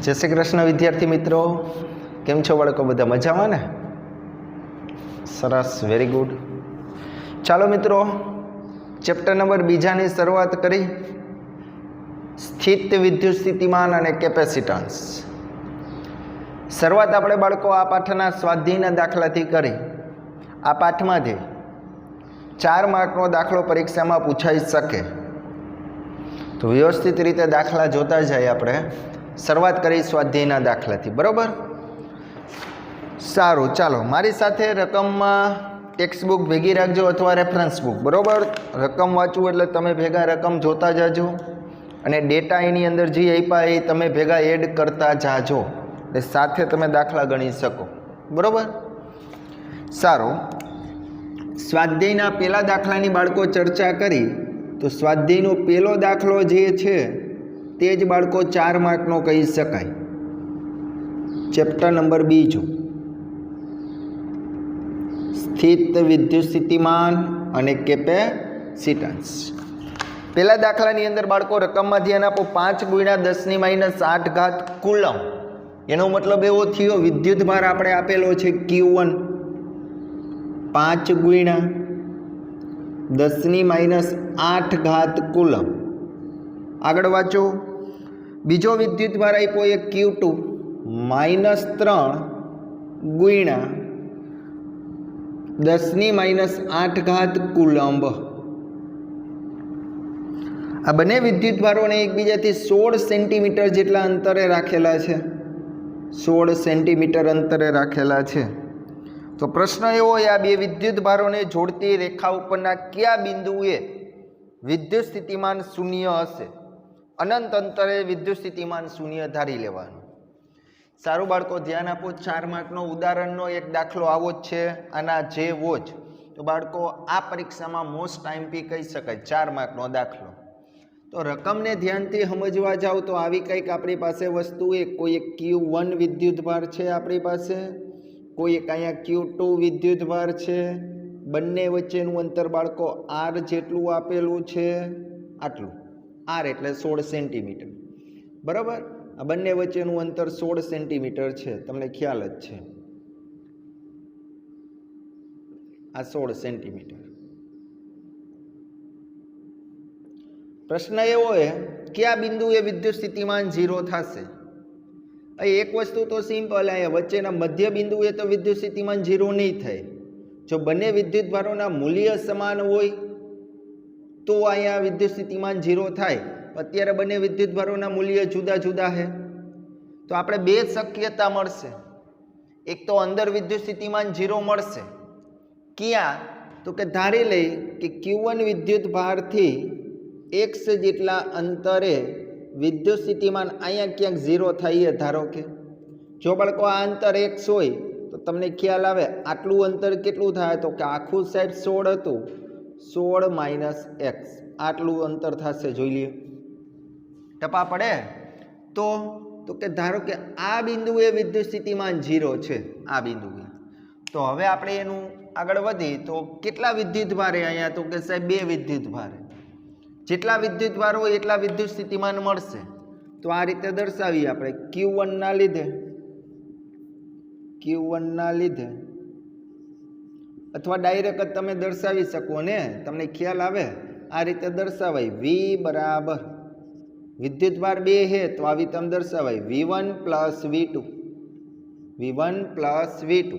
जय श्री कृष्ण विद्यार्थी मित्रों, केम छो बाळको? बधा मजामां ने? सरस, वेरी गुड। चालो मित्रों, चेप्टर नंबर 2 ની શરૂઆત કરી। સ્થિત વિદ્યુત સ્થિતિમાન અને કેપેસિટન્સ। શરૂઆત આપણે બાળકો આ પાઠના સ્વાધ્યાયના દાખલાથી કરી। આ પાઠમાંથી 4 માર્કનો દાખલો પરીક્ષામાં પૂછાઈ શકે, તો વ્યવસ્થિત રીતે દાખલા જોતા જાય। આપણે શરૂઆત કરી સ્વાધ્યાયના દાખલાથી, બરાબર? સારું, ચાલો મારી સાથે રકમમાં ટેક્સ્ટ બુક ભેગી રાખજો અથવા રેફરન્સ બુક, બરાબર? રકમ વાંચવું એટલે તમે ભેગા રકમ જોતા જાજો અને ડેટા એની અંદર જે આપ્યા એ તમે ભેગા એડ કરતા જાજો, એટલે સાથે તમે દાખલા ગણી શકો, બરાબર? સારું, સ્વાધ્યાયના પહેલા દાખલાની બાળકો ચર્ચા કરી, તો સ્વાધ્યાયનો પહેલો દાખલો જે છે તે જ બાળકો 4 માર્કનો કહી શકાય। ચેપ્ટર નંબર 2, સ્થિત વિદ્યુત સ્થિતિમાન અને કેપેસિટન્સ। પહેલા દાખલાની અંદર બાળકો રકમમાં ધ્યાન આપો, 5 × 10⁻8 કુલમ। એનો મતલબ એવો થયો, વિદ્યુત ભાર આપણે આપેલો છે Q1, 5 × 10⁻8 કુલમ। આગળ વાંચો, બીજો વિદ્યુત ભાર આપ્યો એ Q2, -3 × 10⁻8 કુલંબ। આ બંને વિદ્યુત ભારોને એકબીજાથી 16 સેન્ટીમીટર જેટલા અંતરે રાખેલા છે, 16 સેન્ટીમીટર અંતરે રાખેલા છે। તો પ્રશ્ન એવો હોય, આ બે વિદ્યુત ભારોને જોડતી રેખા ઉપરના કયા બિંદુએ વિદ્યુત સ્થિતિમાન શૂન્ય હશે? અનંત અંતરે વિદ્યુત સ્થિતિમાન શૂન્ય ધારી લેવાનું। સારું બાળકો, ધ્યાન આપો, 4 માર્કનો ઉદાહરણનો એક દાખલો આવો જ છે, આના જેવો જ। તો બાળકો આ પરીક્ષામાં મોસ્ટ આઈએમપી કહી શકાય, 4 માર્કનો દાખલો। તો રકમને ધ્યાનથી સમજવા જાઓ તો આવી કંઈક આપણી પાસે વસ્તુ, કોઈ એક Q1 વિદ્યુત ભાર છે આપણી પાસે, કોઈ એક અહીંયા Q2 વિદ્યુત ભાર છે, બંને વચ્ચેનું અંતર બાળકો R જેટલું આપેલું છે, આટલું R એટલે 16 સેન્ટીમીટર, બરાબર? આ બંને વચ્ચેનું અંતર 16 સેન્ટીમીટર છે, તમને ખ્યાલ જ છે, આ 16 સેન્ટીમીટર। પ્રશ્ન એવો છે કે આ બિંદુએ વિદ્યુત સ્થિતિમાન 0 થશે। એક વસ્તુ તો સિમ્પલ, અહીંયા વચ્ચેના મધ્ય બિંદુએ તો વિદ્યુત સ્થિતિમાન 0 નહીં થાય। જો બંને વિદ્યુત ભારોના મૂલ્ય સમાન હોય તો અહીંયા વિદ્યુત સ્થિતિમાન 0 થાય। અત્યારે બંને વિદ્યુત ભારોના મૂલ્ય જુદા જુદા છે, તો આપણે બે શક્યતા મળશે। એક તો અંદર વિદ્યુત સ્થિતિમાન 0 મળશે, ક્યાં? તો કે ધારી લઈ કે Q1 વિદ્યુત ભારથી x જેટલા અંતરે વિદ્યુત સ્થિતિમાન અહીંયા ક્યાંક 0 થાય, ધારો કે જો બાળકો આ અંતર x હોય તો તમને ખ્યાલ આવે આટલું અંતર કેટલું થાય, તો કે આખું સાહેબ 16 હતું, 16 - x આટલું અંતર થશે, જોઈ લઈએ ટપા પડે તો કે ધારો કે આ બિંદુએ વિદ્યુત સ્થિતિમાન 0 છે, આ બિંદુએ। તો હવે આપણે એનું આગળ વધી તો કેટલા વિદ્યુત ભારે અહીંયા, તો કે સાહેબ 2 વિદ્યુત ભારે, જેટલા વિદ્યુત ભાર હોય એટલા વિદ્યુત સ્થિતિમાન મળશે। તો આ રીતે દર્શાવીએ આપણે, Q1 ના લીધે અથવા ડાયરેક્ટ જ તમે દર્શાવી શકો ને, તમને ખ્યાલ આવે આ રીતે દર્શાવાય, V બરાબર વિદ્યુત ભાર 2 છે તો આવી તમે દર્શાવાય V1 + V2, V1 + V2।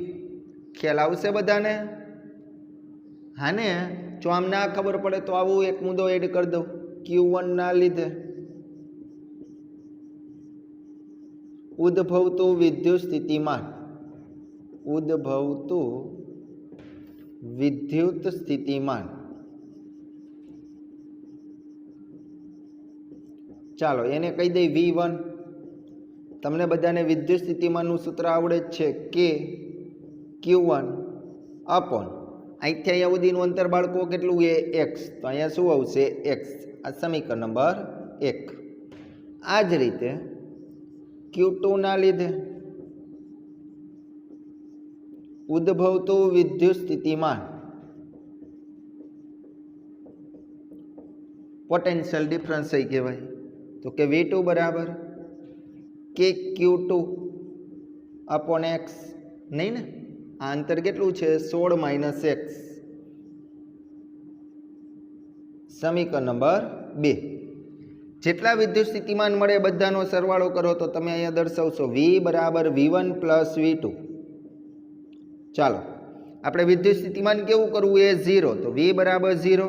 ખ્યાલ આવશે બધાને? હા ને? જો આમ ના ખબર પડે તો આવું એક મુદ્દો એડ કરી દઉં, Q1 ના લીધે ઉદ્ભવતું વિદ્યુત સ્થિતિમાન, ઉદ્ભવતું વિદ્યુત સ્થિતિમાન। ચાલો એને કહી દઈ V1। તમને બધાને વિદ્યુત સ્થિતિમાનનું સૂત્ર આવડે જ છે, કે Q1 અપોન અહીંથી અહીંયા સુધીનું અંતર બાળકો કેટલું એ x, તો અહીંયા શું આવશે x, આ સમીકરણ નંબર 1। આ જ રીતે Q2 ના લીધે ઉદ્ભવતું વિદ્યુત સ્થિતિમાન, પોટેન્શિયલ ડિફરન્સ કહેવાય, તો કે V2 બરાબર કે Q2 अपॉन x नहीं ने आ अंतर केटलू छे 16 माइनस x समीकरण नंबर 2 जेटला विद्युत स्थितिमान मळे बधानो सरवाळो करो तो तमे अहींया दर्शावशो v बराबर v1 प्लस v2 चालो આપણે વિદ્યુત સ્થિતિમાન કેવું કરવું એ 0 તો v બરાબર 0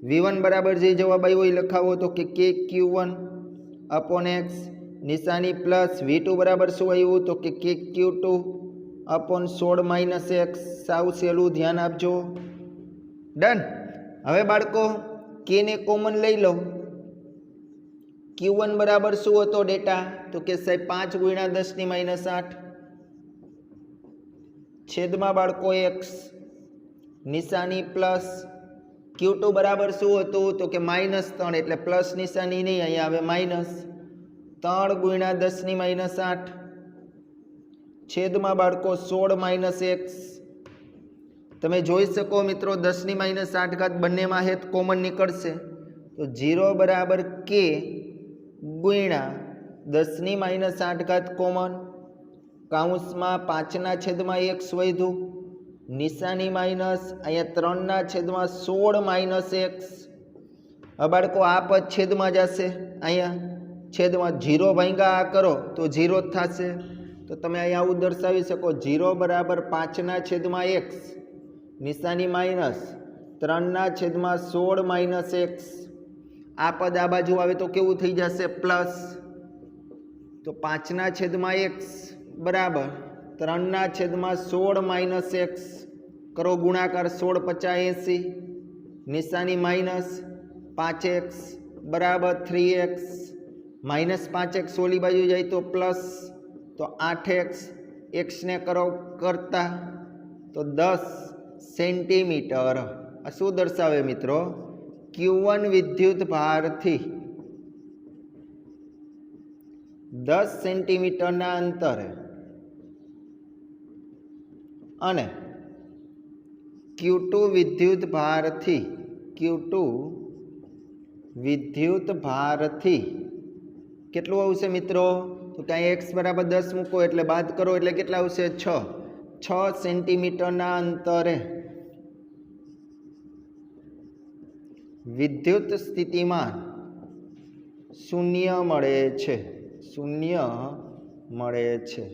v1 બરાબર જે જવાબ આવ્યો એ લખાવો તો કે kq1 अपॉन x નિશાની પ્લસ v2 બરાબર શું આવ્યું તો કે kq2 अपॉन 16 माइनस x સાવ સહેલું ધ્યાન આપજો ડન હવે બાળકો k ને કોમન લઈ લો q1 બરાબર શું હતો ડેટા તો કે સાહેબ 5 ગુણ્યા 10 ની માઈનસ 8 छेदमा बाळको x निशानी प्लस Q2 बराबर शू हतुं तो के -3 एटले प्लस निशानी नहीं अहींया आवे माइनस 3 गुण्या 10 ની माइनस 8 छेदमा बाळको 16 माइनस x तमे जोई शको मित्रों 10 ની माइनस 8 घात बंने में हेत कॉमन निकळशे तो 0 बराबर k गुण्या 10 ની माइनस 8 घात कॉमन काउंस में 5 ना छेद में x वध्યું निशानी माइनस अहींया 3 ना छेद में 16 माइनस x હવે બાળકો આ પદ છેદ में जशे अहींया छेद में 0 भांगा आ करो तो 0 ज थशे तो तमे अहींया आवुं दर्शावी शको 0 बराबर 5 ना छेद में x निशानी माइनस 3 ना छेद में 16 माइनस x आ पद आ बाजू आवे तो केवुं थई जशे प्लस तो 5 ना छेद में x बराबर 3 ना छेद में 16 माइनस x करो गुणाकार 16 50 80 निशानी माइनस 5x बराबर 3x माइनस 5x ओली बाजू जाए तो प्लस तो 8x x ने करो करता तो 10 सेंटीमीटर आ शू दर्शावे मित्रों Q1 विद्युत भार थी 10 सेंटीमीटर ना अंतरे अने Q2 विद्युत भार थी Q2 विद्युत भार थी केटलुं आवशे मित्रों तो क्या x बराबर 10 मूको एटले बाद करो एटले केटला आवशे 6 सेंटीमीटर ना अंतरे विद्युत स्थितिमान शून्य मळे छे शून्य मळे छे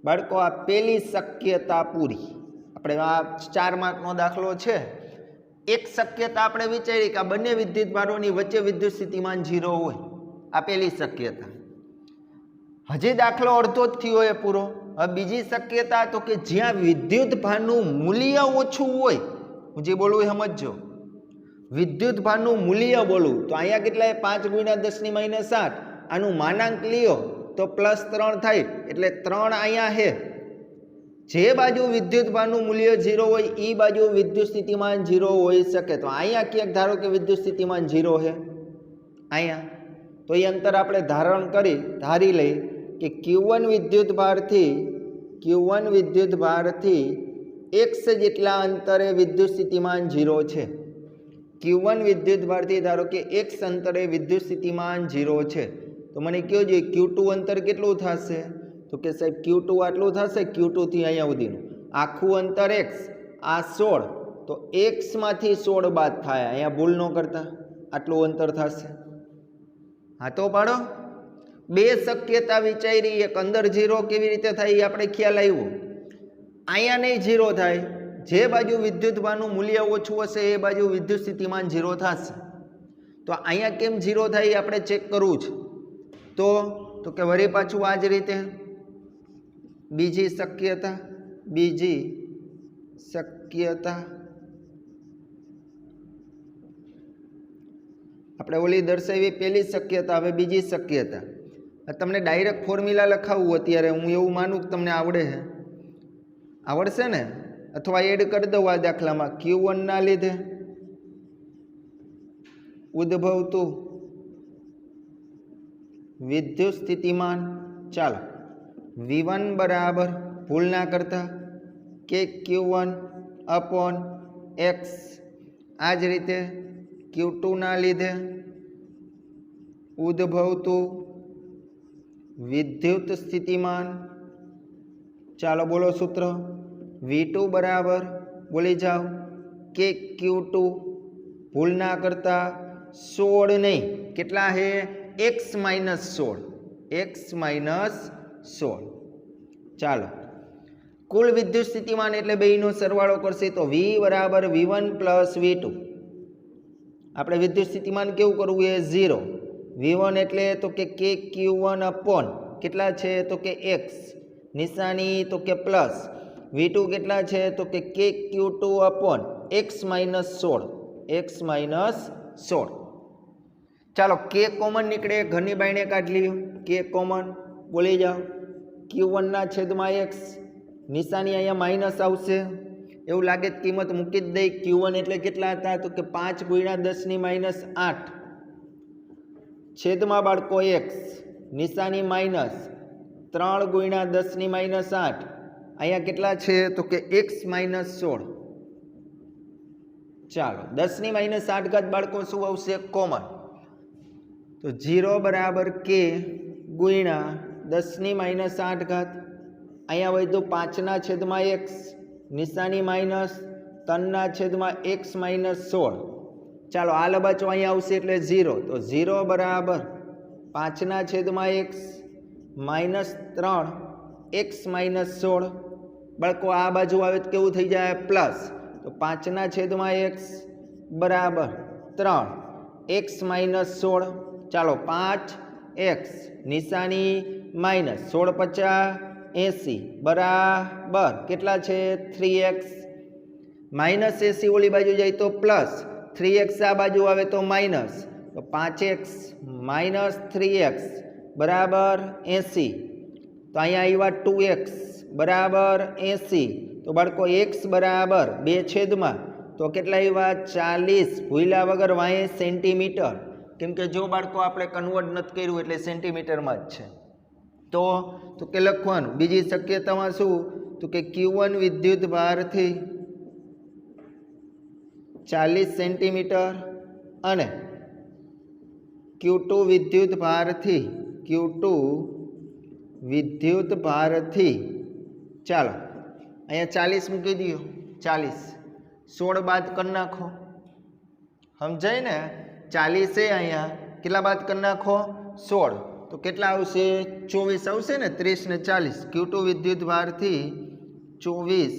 बाळको आ पहली शक्यता पूरी આપણે આ 4 માર્કનો દાખલો છે એક શક્યતા આપણે વિચારી કે આ બંને વિદ્યુત ભારોની વચ્ચે વિદ્યુત સ્થિતિમાન 0 હોય આ પહેલી શક્યતા હજી દાખલો અડધો જ થયો હોય પૂરો હવે બીજી શક્યતા તો કે જ્યાં વિદ્યુત ભારનું મૂલ્ય ઓછું હોય હું જે બોલું એ સમજજો વિદ્યુત ભારનું મૂલ્ય બોલું તો અહીંયા કેટલા 5 ગુણ્યા 10 ની માઈનસ 8 આનું માનાંક લ્યો तो +3 थाय एटले 3 अहींया है जे बाजू विद्युत भारनु मूल्य 0 होय ई बाजू विद्युत स्थितिमान 0 होई सके तो अहींया क्यांक धारो के विद्युत स्थितिमान 0 है अहींया तो ये अंतर आपणे धारी लई कि Q1 विद्युत भार थी x जेटला अंतरे विद्युत स्थितिमान 0 छे Q1 विद्युत भार थी धारो के x अंतरे विद्युत स्थितिमान 0 छे तो मैंने क्यों जो Q2 अंतर केटलू थशे तो कि साहब Q2 आटलू थशे Q2 थी अहींया सुधीनुं आखू अंतर x आ 16 तो x मांथी 16 बाद थाय अहींया भूल न करता आटलू अंतर थशे हाँ तो पाड़ो बे शक्यता विचारी एक अंदर 0 केवी रीते थाय ए आपणे ख्याल आव्यो अहींया नहीं 0 थाय जे बाजू विद्युत भारनु मूल्य ओछुं हशे ए बाजू विद्युत स्थितिमान 0 थशे तो अहींया केम 0 थाय ए आपणे चेक करवुं छे तो के वरी पाछू आज रीते बीजी शक्यता આપણે ઓલી દર્શાવી પહેલી શક્યતા હવે બીજી શક્યતા તમને ડાયરેક્ટ ફોર્મ્યુલા લખાવું અત્યારે હું એવું માનું કે તમને આવડશે ને अथवा एड कर दो आ दाखला में Q1 ना लीधे उद्भवतु विद्युत स्थितिमान चलो V1 बराबर भूल ना करता के Q1 अपॉन X आज रीते Q2 ना लीधे उद्भवतु विद्युत स्थितिमान। चलो बोलो सूत्र V2 बराबर बोली जाओ के Q2 भूल ना करता 16 नहीं कितना है x माइनस 16। चलो कुल विद्युत स्थितिमान एटले बेयनो सरवाळो करशे तो V बराबर V1 प्लस V2। આપણે વિદ્યુત સ્થિતિમાન કેવું કરવું એ 0 V1 એટલે તો કે KQ1 अपॉन કેટલા છે તો કે x નિશાની તો કે પ્લસ V2 કેટલા છે તો કે KQ2 अपॉन x माइनस 16। ચાલો k કોમન નીકળે ઘરની બાયણે કાઢી લ્યો k કોમન બોલી જાઓ Q1 ના છેદમાં x નિશાની અહીંયા માઇનસ આવશે એવું લાગે તો કિંમત મૂકી જ દઈ Q1 એટલે કેટલા હતા તો કે 5 ગુણ્યા 10 ની માઇનસ 8 છેદમાં બાળકો x નિશાની માઇનસ 3 ગુણ્યા 10 ની માઇનસ 8 અહીંયા કેટલા છે તો કે x માઇનસ 16। ચાલો 10 ની માઇનસ 8 ઘાત બાળકો શું આવશે કોમન તો 0 બરાબર k ગુણ્યા 10 ની માઇનસ 8 ઘાત અહીંયા વધ્યું 5 ના છેદમાં x નિશાની માઇનસ 3 ના છેદમાં x માઇનસ 16। ચાલો આ લબાચો અહીંયા આવશે એટલે 0 તો 0 બરાબર 5 ના છેદમાં x માઇનસ 3 x માઇનસ 16। બાળકો આ બાજુ આવે તો કેવું થઈ જાય પ્લસ તો 5 ના છેદમાં x બરાબર 3 x માઇનસ 16। ચાલો 5x નિશાની માઇનસ 16 50 80 बराबर કેટલા છે 3x माइनस 80 ઓલી બાજુ જાય તો પ્લસ 3x આ બાજુ આવે તો માઇનસ તો 5x માઇનસ 3x બરાબર 80 તો અહીંયા આવ્યા 2x બરાબર 80 તો બાળકો x બરાબર 2 છેદમાં તો કેટલા આવ્યા 40 ભૂલ્યા વગર વાય સેન્ટીમીટર કેમ કે જો બાળકો આપણે કન્વર્ટ નથી કર્યું એટલે સેન્ટીમીટરમાં જ છે तो के लखवानुं बीजी शक्यतामां शुं तो के Q1 विद्युत भारथी 40 सेंटीमीटर अने Q2 विद्युत भारथी चलो अहींया 40 मूकी दो 40 16 बाद कर नाखो समझाय ने 40 है अहींया केटला बाद कर नाखो 16 तो केटला आवशे 24 आवशे ने 30 ने 40 Q2 विद्युत भारथी 24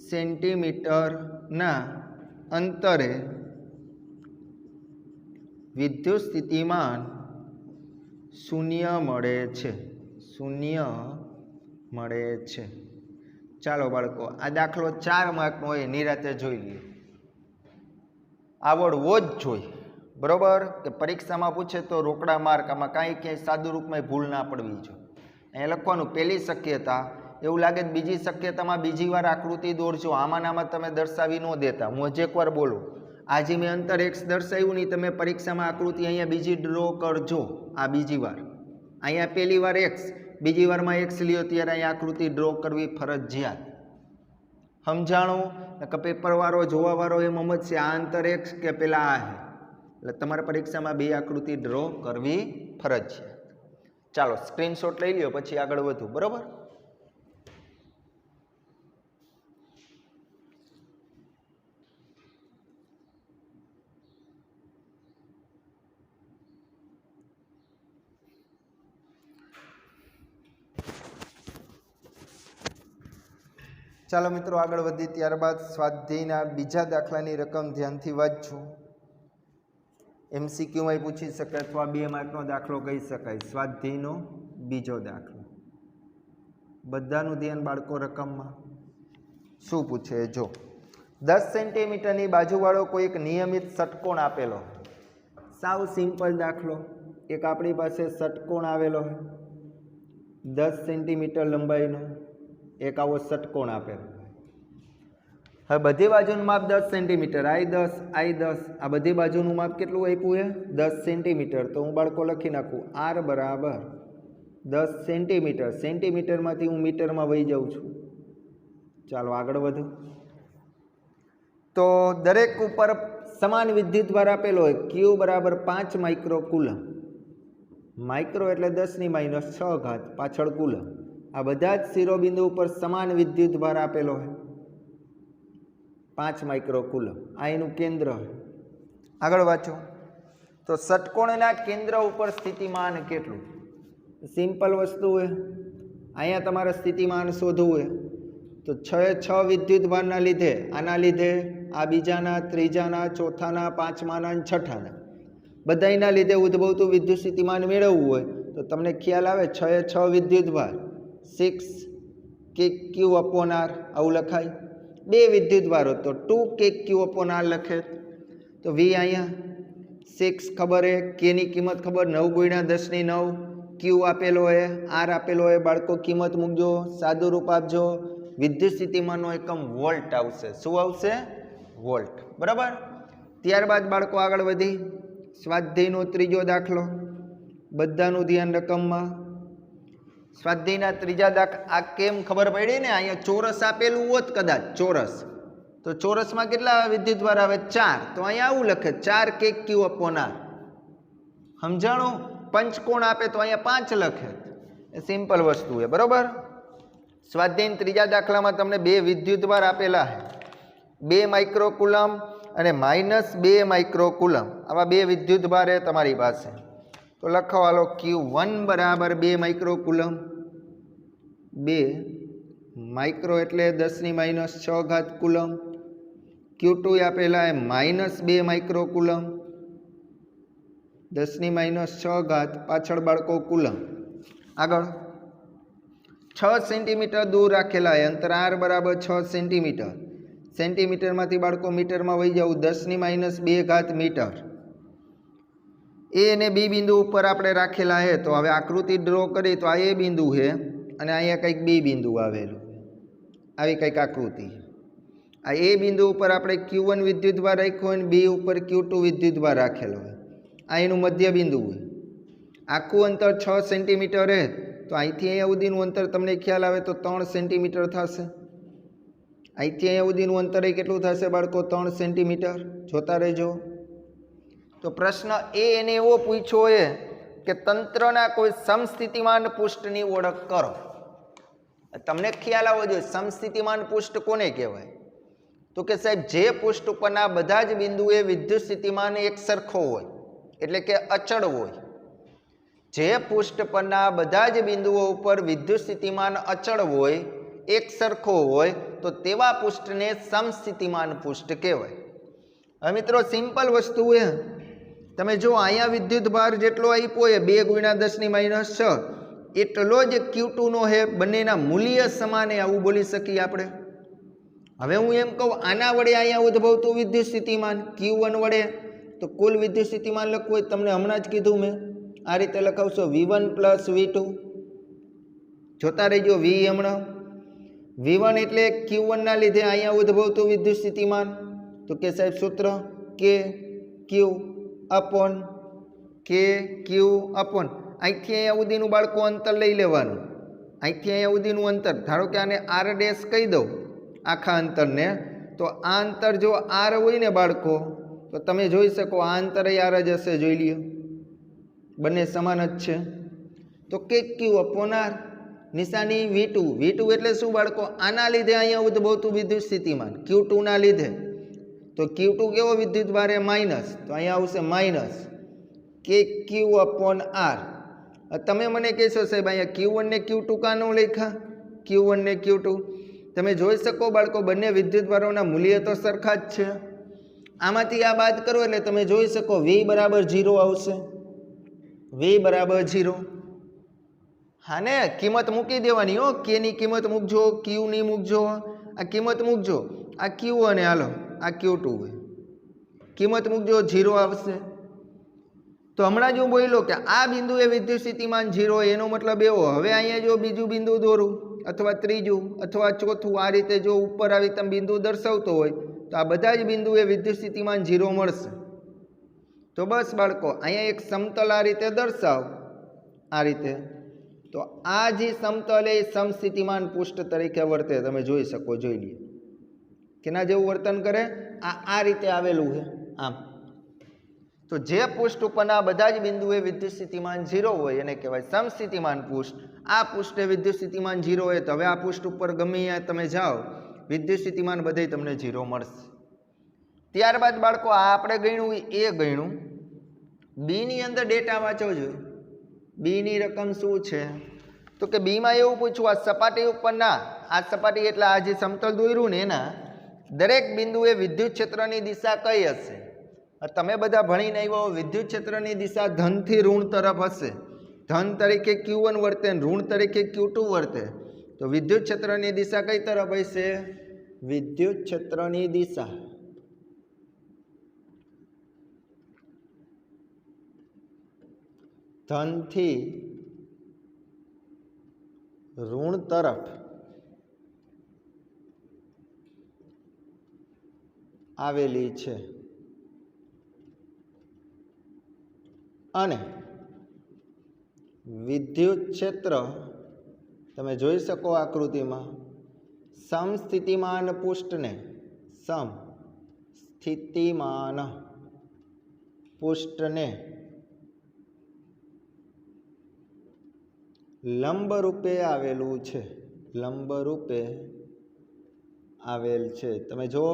सेंटीमीटर ना अंतरे विद्युत स्थितिमान शून्य मळे छे। चालो बाळको आ दाखलो 4 मार्कनो होय निराते जोई लीए आवडवो ज जोईए बराबर कि परीक्षा में पूछे तो रोकड़ा मार्क आम कहीं क्या सादु रूप में भूल ना पड़वी जो अँ लखवानुं पहली शक्यता एवं लगे बीजी शक्यता में बीजी वार आकृति दौड़जो आमा तमे दर्शावी न देता हूँ हज एक वार बोलूँ आज मैं अंतर एक्स दर्शाव्यू नहीं तमे परीक्षा में आकृति अँ बीजी ड्रो करजो आ बीजी वार अँ पहली वार एक्स बीजी वार में एक्स लियो त्यारे अँ आकृति ड्रो करवी फरजियात समझाणो कि पेपर वारो जोवा वारो एम समझशे आ अंतर एक्स के पेला आ है એટલે તમારે પરીક્ષામાં બે આકૃતિ ડ્રો કરવી ફરજિયાત। ચાલો સ્ક્રીનશોટ લઈ લ્યો પછી આગળ વધુ બરાબર। ચાલો મિત્રો આગળ વધી ત્યારબાદ સ્વાધ્યાયના બીજા દાખલાની રકમ ધ્યાનથી વાંચજો। MCQ में पूछी शकाय अथवा 2 मार्कनो दाखलो कही शकाय स्वाध्यायनो बीजो दाखलो बधानुं ध्यान बाळको रकममां शुं पूछे जो 10 सेंटीमीटरनी बाजुवाळो कोई एक नियमित षटकोण आपेलो साव सिंपल दाखलो एक आपणी पासे षटकोण आवेलो है 10 सेंटीमीटर लंबाईनो एक आवो षटकोण आपेलो હવે બધી બાજુનું માપ 10 સેન્ટીમીટર I10 આ બધી બાજુનું માપ કેટલું આપ્યું છે 10 સેન્ટીમીટર તો હું બાળકો લખી નાખું R બરાબર 10 સેન્ટીમીટર સેન્ટીમીટરમાંથી હું મીટરમાં વહી જાઉં છું। ચાલો આગળ વધો તો દરેક ઉપર સમાન વિદ્યુતભાર આપેલો હોય Q બરાબર 5 માઇક્રો કુલમ માઇક્રો એટલે 10⁻6 પાછળ કુલમ। આ બધા જ શિરોબિંદુ ઉપર સમાન વિદ્યુત ભાર આપેલો હોય 5 માઇક્રો કુલમ। આ એનું કેન્દ્ર હોય। આગળ વાંચો તો ષટકોણના કેન્દ્ર ઉપર સ્થિતિમાન કેટલું? સિમ્પલ વસ્તુ હોય। અહીંયા તમારે સ્થિતિમાન શોધવું હોય તો 6 વિદ્યુત ભારના લીધે, આના લીધે, આ બીજાના, ત્રીજાના, ચોથાના, પાંચમાના અને છઠ્ઠાના બધાના લીધે ઉદ્ભવતું વિદ્યુત સ્થિતિમાન મેળવવું હોય તો તમને ખ્યાલ આવે 6 વિદ્યુત ભાર 6 kq/r આવું લખાય। 2 વિદ્યુત ભાર હોય તો 2 kq/r લખે તો v અહીંયા 6 ખબર હે, k ની કિંમત ખબર 9 × 10⁹ q આપેલો હોય, r આપેલો હોય। બાળકો કિંમત મૂકજો, સાદું રૂપ આપજો। વિદ્યુત સ્થિતિમાનનો એકમ વોલ્ટ આવશે। શું આવશે? વોલ્ટ। બરાબર। ત્યારબાદ બાળકો આગળ વધી સ્વાધ્યાયનો ત્રીજો દાખલો। બધાનું ધ્યાન રકમમાં। સ્વાધ્યાયના ત્રીજા દાખલા આ કેમ ખબર પડી ને? અહીંયા ચોરસ આપેલું હોત કદાચ ચોરસ તો ચોરસમાં કેટલા વિદ્યુત ભાર આવે? 4। તો અહીંયા આવું લખે 4 kq/r। સમજાણું? પંચકોણ આપે તો અહીંયા 5 લખે। એ સિમ્પલ વસ્તુ છે। બરાબર। સ્વાધ્યાય ત્રીજા દાખલામાં તમને 2 વિદ્યુત ભાર આપેલા છે 2 માઇક્રો કુલમ અને -2 માઇક્રો કુલમ। આવા 2 વિદ્યુત ભાર છે તમારી પાસે તો લખો હાલો q1 = 2 માઇક્રો કુલમ। 2 માઇક્રો એટલે 10⁻6 કુલમ। q2 આપેલા -2 માઇક્રો કુલમ 10⁻6 પાછળ બાળકો કુલમ। આગળ 6 સેન્ટીમીટર દૂર રાખેલા અંતર r = 6 સેન્ટીમીટર। સેન્ટીમીટરમાંથી બાળકો મીટરમાં વહી જવું 10⁻2 મીટર। એ અને બી બિંદુ ઉપર આપણે રાખેલા છે તો હવે આકૃતિ ડ્રો કરી તો આ એ બિંદુ છે અને અહીંયા કંઈક બી બિંદુ આવેલું, આવી કંઈક આકૃતિ। આ એ બિંદુ ઉપર આપણે q1 વિદ્યુત ભાર રાખ્યો અને બી ઉપર q2 વિદ્યુત ભાર રાખેલો હોય। આ એનું મધ્ય બિંદુ હોય। આખું અંતર 6 સેન્ટીમીટર છે તો અહીંથી અહીંયા સુધીનું અંતર તમને ખ્યાલ આવે તો 3 સેન્ટીમીટર થશે। અહીંથી અહીંયા સુધીનું અંતર કેટલું થશે બાળકો? 3 સેન્ટીમીટર। જોતા રહેજો। તો પ્રશ્ન એને એવો પૂછ્યો છે કે તંત્રના કોઈ સમસ્થિતિમાન પૃષ્ઠની ઓળખ કરો। તમને ખ્યાલ આવવો જોઈએ સમસ્થિતિમાન પૃષ્ઠ કોને કહેવાય? તો કે સાહેબ જે પૃષ્ઠ ઉપરના બધા જ બિંદુએ વિદ્યુત સ્થિતિમાન એક સરખો હોય એટલે કે અચળ હોય। જે પૃષ્ઠ પરના બધા જ બિંદુઓ ઉપર વિદ્યુત સ્થિતિમાન અચળ હોય, એક સરખો હોય તો તેવા પૃષ્ઠને સમસ્થિતિમાન પૃષ્ઠ કહેવાય। હવે મિત્રો સિમ્પલ વસ્તુ છે। તમે જો અહીંયા વિદ્યુત ભાર જેટલો આપ્યો હોય 2 × 10⁻6 એટલો જ q2 નો છે। બંનેના મૂલ્ય સમાન છે આવું બોલી શકીએ આપણે। હવે હું એમ કહું આના વડે અહીંયા ઉદ્ભવતું વિદ્યુત સ્થિતિમાન q1 વડે તો કુલ વિદ્યુત સ્થિતિમાન લખવું હોય તમને હમણાં જ કીધું મેં આ રીતે લખાવશો v1 + v2। જોતા રહેજો v હમણાં v1 એટલે q1 ના લીધે અહીંયા ઉદ્ભવતું વિદ્યુત સ્થિતિમાન તો કે સાહેબ સૂત્ર k q/k q/। અહીંથી અહીંયા સુધીનું બાળકો અંતર લઈ લેવાનું। અહીંથી અહીંયા સુધીનું અંતર ધારો કે આને r' કહી દઉં આખા અંતરને તો આ અંતર જો r હોય ને બાળકો તો તમે જોઈ શકો આ અંતર r જ હશે। જોઈ લ્યો બંને સમાન જ છે। તો કે q/r નિશાની v2 એટલે શું બાળકો? આના લીધે અહીંયા ઉદ્ભવતું વિદ્યુત સ્થિતિમાન q2 ના લીધે તો q2 કેવો વિદ્યુત ભાર છે? માઇનસ તો અહીંયા આવશે માઇનસ kq/r। તમે મને કહેશો સાહેબ અહીંયા q1 ને q2 કાં ન લખ્યા? q1 ને q2 તમે જોઈ શકો બાળકો બંને વિદ્યુત ભારોના મૂલ્ય તો સરખા જ છે। આમાંથી આ બાદ કરો એટલે તમે જોઈ શકો v = 0 આવશે। v = 0। હા ને કિંમત મૂકી દેવાની હો। k ની કિંમત મૂકજો, q ની મૂકજો, આ કિંમત મૂકજો। આ q અને હાલો આ q2 હોય કિંમત મૂકજો 0 આવશે। તો હમણાં જ હું બોલ્યો કે આ બિંદુએ વિદ્યુત સ્થિતિમાન 0 એનો મતલબ એવો હવે અહીંયા જો બીજું બિંદુ દોરું અથવા ત્રીજું અથવા ચોથું આ રીતે જો ઉપર આવી તમે બિંદુ દર્શાવતો હોય તો આ બધા જ બિંદુએ વિદ્યુત સ્થિતિમાન 0 મળશે। તો બસ બાળકો અહીંયા એક સમતલ આ રીતે દર્શાવ આ રીતે તો આ જે સમતલ એ સમસ્થિતિમાન પૃષ્ઠ તરીકે વર્તે। તમે જોઈ શકો, જોઈ લ્યો કેના જેવું વર્તન કરે? આ રીતે આવેલું છે આમ। તો જે પૃષ્ઠ ઉપરના બધા જ બિંદુએ વિદ્યુત સ્થિતિમાન 0 હોય એને કહેવાય સમસ્થિતિમાન પૃષ્ઠ. આ પૃષ્ઠે વિદ્યુત સ્થિતિમાન 0 હોય તો હવે આ પૃષ્ઠ ઉપર ગમે ત્યાં તમે જાઓ વિદ્યુત સ્થિતિમાન બધે તમને 0 મળશે. ત્યારબાદ બાળકો આ આપણે ગણ્યું એ ગણ્યું. બી ની અંદર ડેટા વાંચો જોઈએ. બી ની રકમ શું છે તો કે બીમાં એવું પૂછવું આ સપાટી ઉપરના આ સપાટી એટલે આ જે સમતલ દોર્યું ને એના દરેક બિંદુએ વિદ્યુત ક્ષેત્રની દિશા કઈ હશે. તમે બધા ભણીને આવ્યો વિદ્યુત ક્ષેત્રની દિશા ધનથી ઋણ તરફ હશે. ધન તરીકે Q1 વર્તે ઋણ તરીકે Q2 વર્તે. તો વિદ્યુત ક્ષેત્રની દિશા કઈ તરફ હશે? વિદ્યુત ક્ષેત્રની દિશા ધનથી ઋણ તરફ આવેલી છે અને વિદ્યુત ક્ષેત્ર તમે જોઈ શકો આકૃતિમાં સમસ્થિતિમાન પૃષ્ઠને સમસ્થિતિમાન પૃષ્ઠને લંબ રૂપે આવેલું છે. લંબ રૂપે આવેલ છે. તમે જુઓ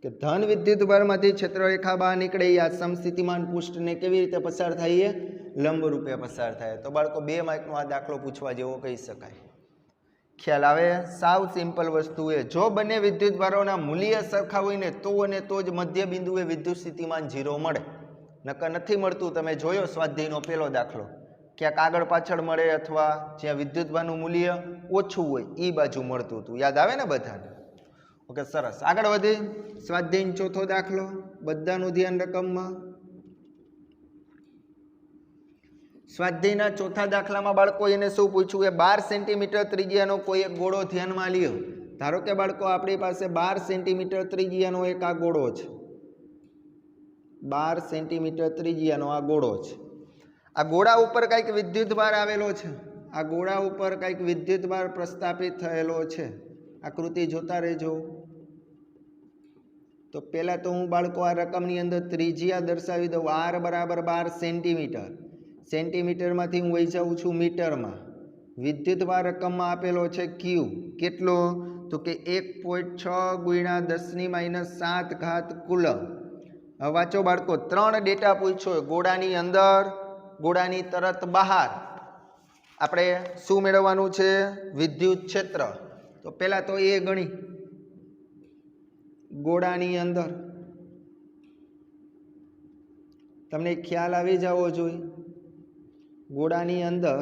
કે ધન વિદ્યુતભારમાંથી ક્ષેત્રરેખા બહાર નીકળે આ સમસ્થિતિમાન પૃષ્ઠને કેવી રીતે પસાર થાય? લંબ રૂપે પસાર થાય. તો બાળકો 2 માર્કનો આ દાખલો પૂછવા જેવો કહી શકાય. ખ્યાલ આવે? સાવ સિમ્પલ વસ્તુ એ જો બંને વિદ્યુતભારોના મૂલ્ય સરખા હોય ને તો અને તો જ મધ્ય બિંદુએ વિદ્યુત સ્થિતિમાન 0 મળે. નકર નથી મળતું. તમે જોયો સ્વાધ્યાયનો પહેલો દાખલો ક્યાંક આગળ પાછળ મળે અથવા જ્યાં વિદ્યુતભારનું મૂલ્ય ઓછું હોય એ બાજુ મળતું હતું. યાદ આવે ને બધાને? ઓકે, સરસ. આગળ વધી સ્વાધ્યાય ચોથો દાખલો. બધાનું ધ્યાન રકમમાં. સ્વાધ્યાયના ચોથા દાખલામાં બાળકો એને શું પૂછ્યું કે 12 સેન્ટીમીટર ત્રિજ્યાનો કોઈ એક ગોળો ધ્યાનમાં લ્યો. ધારો કે બાળકો આપણી પાસે 12 સેન્ટીમીટર ત્રિજ્યાનો એક આ ગોળો છે. 12 સેન્ટીમીટર ત્રિજ્યાનો આ ગોળો છે. આ ગોળા ઉપર કંઈક વિદ્યુતભાર આવેલો છે. આ ગોળા ઉપર કંઈક વિદ્યુતભાર પ્રસ્થાપિત થયેલો છે. આકૃતિ જોતા રહેજો. તો પહેલાં તો હું બાળકો આ રકમની અંદર ત્રિજ્યા દર્શાવી દઉં. r બરાબર 12 સેન્ટીમીટર. સેન્ટીમીટરમાંથી હું વહી જાઉં છું મીટરમાં. વિદ્યુતભાર રકમમાં આપેલો છે Q. કેટલો? તો કે 1.6 × 10⁻⁷ કુલમ. હવે વાંચો બાળકો 3 ડેટા પૂછ્યો. ગોળાની અંદર, ગોળાની તરત બહાર આપણે શું મેળવવાનું છે? વિદ્યુત ક્ષેત્ર. તો પહેલાં તો એ ગણી. ગોળાની અંદર તમને ખ્યાલ આવી જવો જોઈએ. ગોળાની અંદર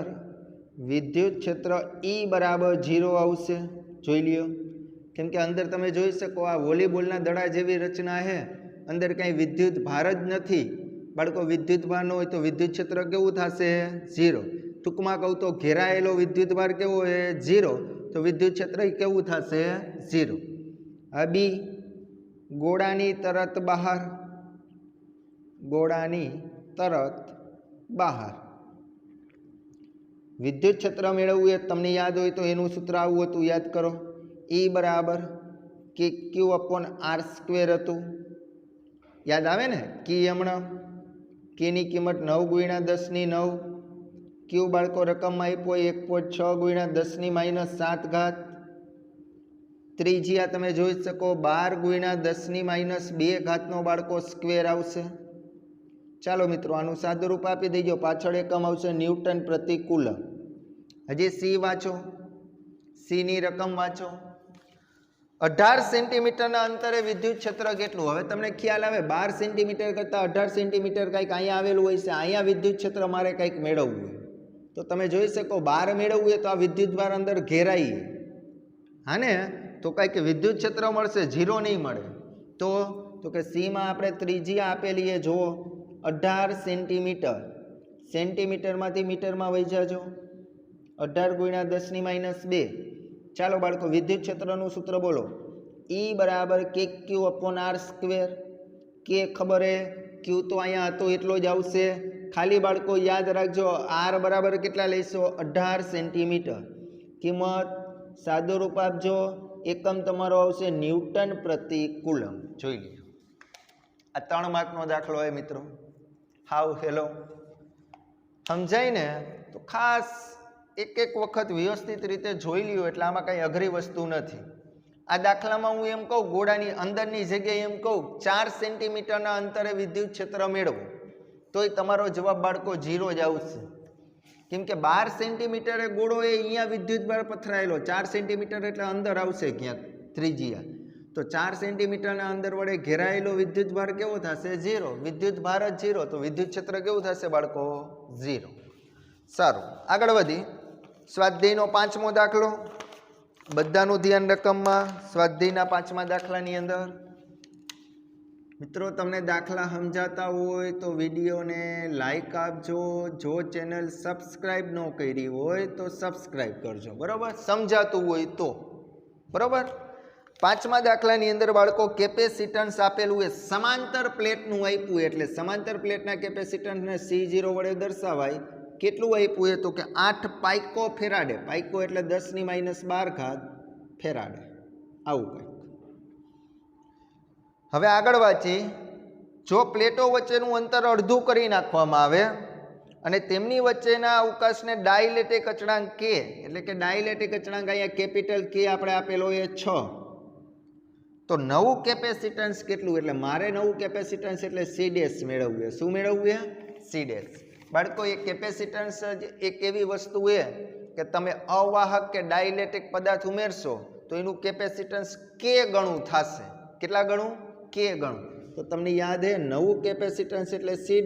વિદ્યુત ક્ષેત્ર E બરાબર 0 આવશે. જોઈ લ્યો. કેમ કે અંદર તમે જોઈ શકો આ વોલીબોલના દડા જેવી રચના છે. અંદર કાંઈ વિદ્યુત ભાર જ નથી. બાળકો વિદ્યુત ભાર ન હોય તો વિદ્યુત ક્ષેત્ર કેવું થશે? 0. ટૂંકમાં કહું તો ઘેરાયેલો વિદ્યુત ભાર કેવો છે? 0. તો વિદ્યુત ક્ષેત્ર કેવું થશે? 0. આ બી ગોળાની તરત બહાર. ગોળાની તરત બહાર વિદ્યુત ક્ષેત્ર મેળવવું એ તમને યાદ હોય તો એનું સૂત્ર આવું હતું. યાદ કરો. E બરાબર KQ/r² હતું. યાદ આવે ને? કી હમણાં કેની કિંમત 9 × 10⁹. ક્યુ બાળકો રકમમાં આપ્યો 1.6 × 10⁻⁷. ત્રિજ્યા તમે જોઈ શકો 12 × 10⁻² નો બાળકો સ્ક્વેર આવશે. ચાલો મિત્રો આનું સાદુરૂપ આપી દેજો. પાછળ એકમ આવશે ન્યૂટન પ્રતિ કુલમ. હજી સી વાંચો. સી ની રકમ વાંચો. 18 સેન્ટીમીટરના અંતરે વિદ્યુત ક્ષેત્ર કેટલું? હવે તમને ખ્યાલ આવે 12 સેન્ટીમીટર કરતાં 18 સેન્ટીમીટર કંઈક અહીંયા આવેલું હોય છે. અહીંયા વિદ્યુત ક્ષેત્ર મારે કંઈક મેળવવું હોય તો તમે જોઈ શકો 12 મેળવવું હોય તો આ વિદ્યુતભાર અંદર ઘેરાઈએ. હા ને? તો કંઈક વિદ્યુત ક્ષેત્ર મળશે, 0 નહીં મળે. તો કે સીમાં આપણે ત્રિજ્યા આપેલી એ જુઓ 18 સેન્ટીમીટર. સેન્ટીમીટરમાંથી મીટરમાં વહી જાજો. 18 × 10⁻². ચાલો બાળકો વિદ્યુત ક્ષેત્રનું સૂત્ર બોલો. E બરાબર KQ/r². કે ખબર હે? Q તો અહીંયા હતો એટલો જ આવશે. ખાલી બાળકો યાદ રાખજો R બરાબર કેટલા લઈશો? 18 સેન્ટીમીટર. કિંમત સાદો રૂપ આપજો. એકમ તમારો આવશે ન્યૂટન પ્રતિ કુલમ. જોઈ લો. आ 3 मार्कनो दाखलो है मित्रों। हाउ हेलो समझाय ने? तो खास एक एक वखत व्यवस्थित रीते जोई ल्यो એટલે આમાં કઈ અઘરી વસ્તુ નથી। આ દાખલામાં હું એમ કહું ગોળાની અંદરની જગ્યાએ એમ કહું 4 સેન્ટીમીટરના અંતરે વિદ્યુત ક્ષેત્ર મેળવો તોય તમારો જવાબ બાળકો 0 જ આવશે, કેમ કે 12 સેન્ટીમીટરે ગોળો એ અહીંયા વિદ્યુતભાર પથરાયેલો 4 સેન્ટીમીટર એટલે અંદર આવશે ક્યાંક ત્રિજ્યા, તો 4 સેન્ટીમીટરના અંદર વડે ઘેરાયેલો વિદ્યુતભાર કેવો થશે? 0। વિદ્યુતભાર જ 0 તો વિદ્યુત ક્ષેત્ર કેવું થશે બાળકો? 0। સારું, આગળ વધી સ્વાધ્યાયનો 5મો દાખલો। બધાનું ધ્યાન રકમમાં। સ્વાધ્યાયના 5મા દાખલાની અંદર મિત્રો તમને દાખલા સમજાતા હોય તો વિડીયોને લાઈક આપજો, જો ચેનલ સબસ્ક્રાઈબ ન કરી હોય તો સબસ્ક્રાઈબ કરજો, બરાબર? સમજાતું હોય તો, બરાબર? 5મા દાખલાની અંદર બાળકો કેપેસિટન્સ આપેલું એ સમાંતર પ્લેટનું આપ્યું, એટલે સમાંતર પ્લેટના કેપેસિટન્સને C0 વડે દર્શાવાય। કેટલું આપ્યું એ તો કે 8 પાઇકો ફેરાડે, પાઇકો એટલે 10⁻12 ફેરાડે, આવું કંઈક। હવે આગળ વાંચી, જો પ્લેટો વચ્ચેનું અંતર અડધું કરી નાખવામાં આવે અને તેમની વચ્ચેના અવકાશને ડાઇલેક્ટ્રિક અચળાંક કે, એટલે કે ડાઇલેક્ટ્રિક અચળાંક અહીંયા કેપિટલ કે આપણે આપેલો એ 6, તો નવું કેપેસિટન્સ કેટલું? એટલે મારે નવું કેપેસિટન્સ એટલે C' મેળવવું। શું મેળવવું? C'। બાળકો એ કેપેસિટન્સ જ એક એવી વસ્તુ છે કે તમે અવાહક કે ડાઇલેક્ટ્રિક પદાર્થ ઉમેરશો તો એનું કેપેસિટન્સ કે ગણું થશે। કેટલા ગણું? કે ગણું। તો તમને યાદ હે નવું કેપેસિટન્સ એટલે C'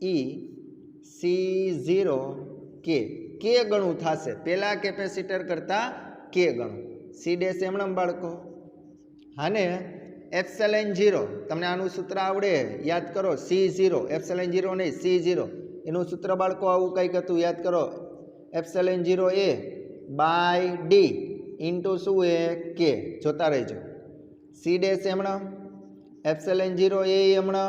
E C0 કે ગણું થશે, પેલા કેપેસિટર કરતાં કે ગણું। C' એમણે બાળકો હાને એપ્સિલોન 0 તમને આનું સૂત્ર આવડે, યાદ કરો C0, એપ્સિલોન 0 નહીં C0 એનું સૂત્ર બાળકો આવું કંઈક હતું, યાદ કરો epsilon 0 A by D into શું એ કે, જોતા રહેજો। C' એમણે એપ્સિલોન 0 A એમણે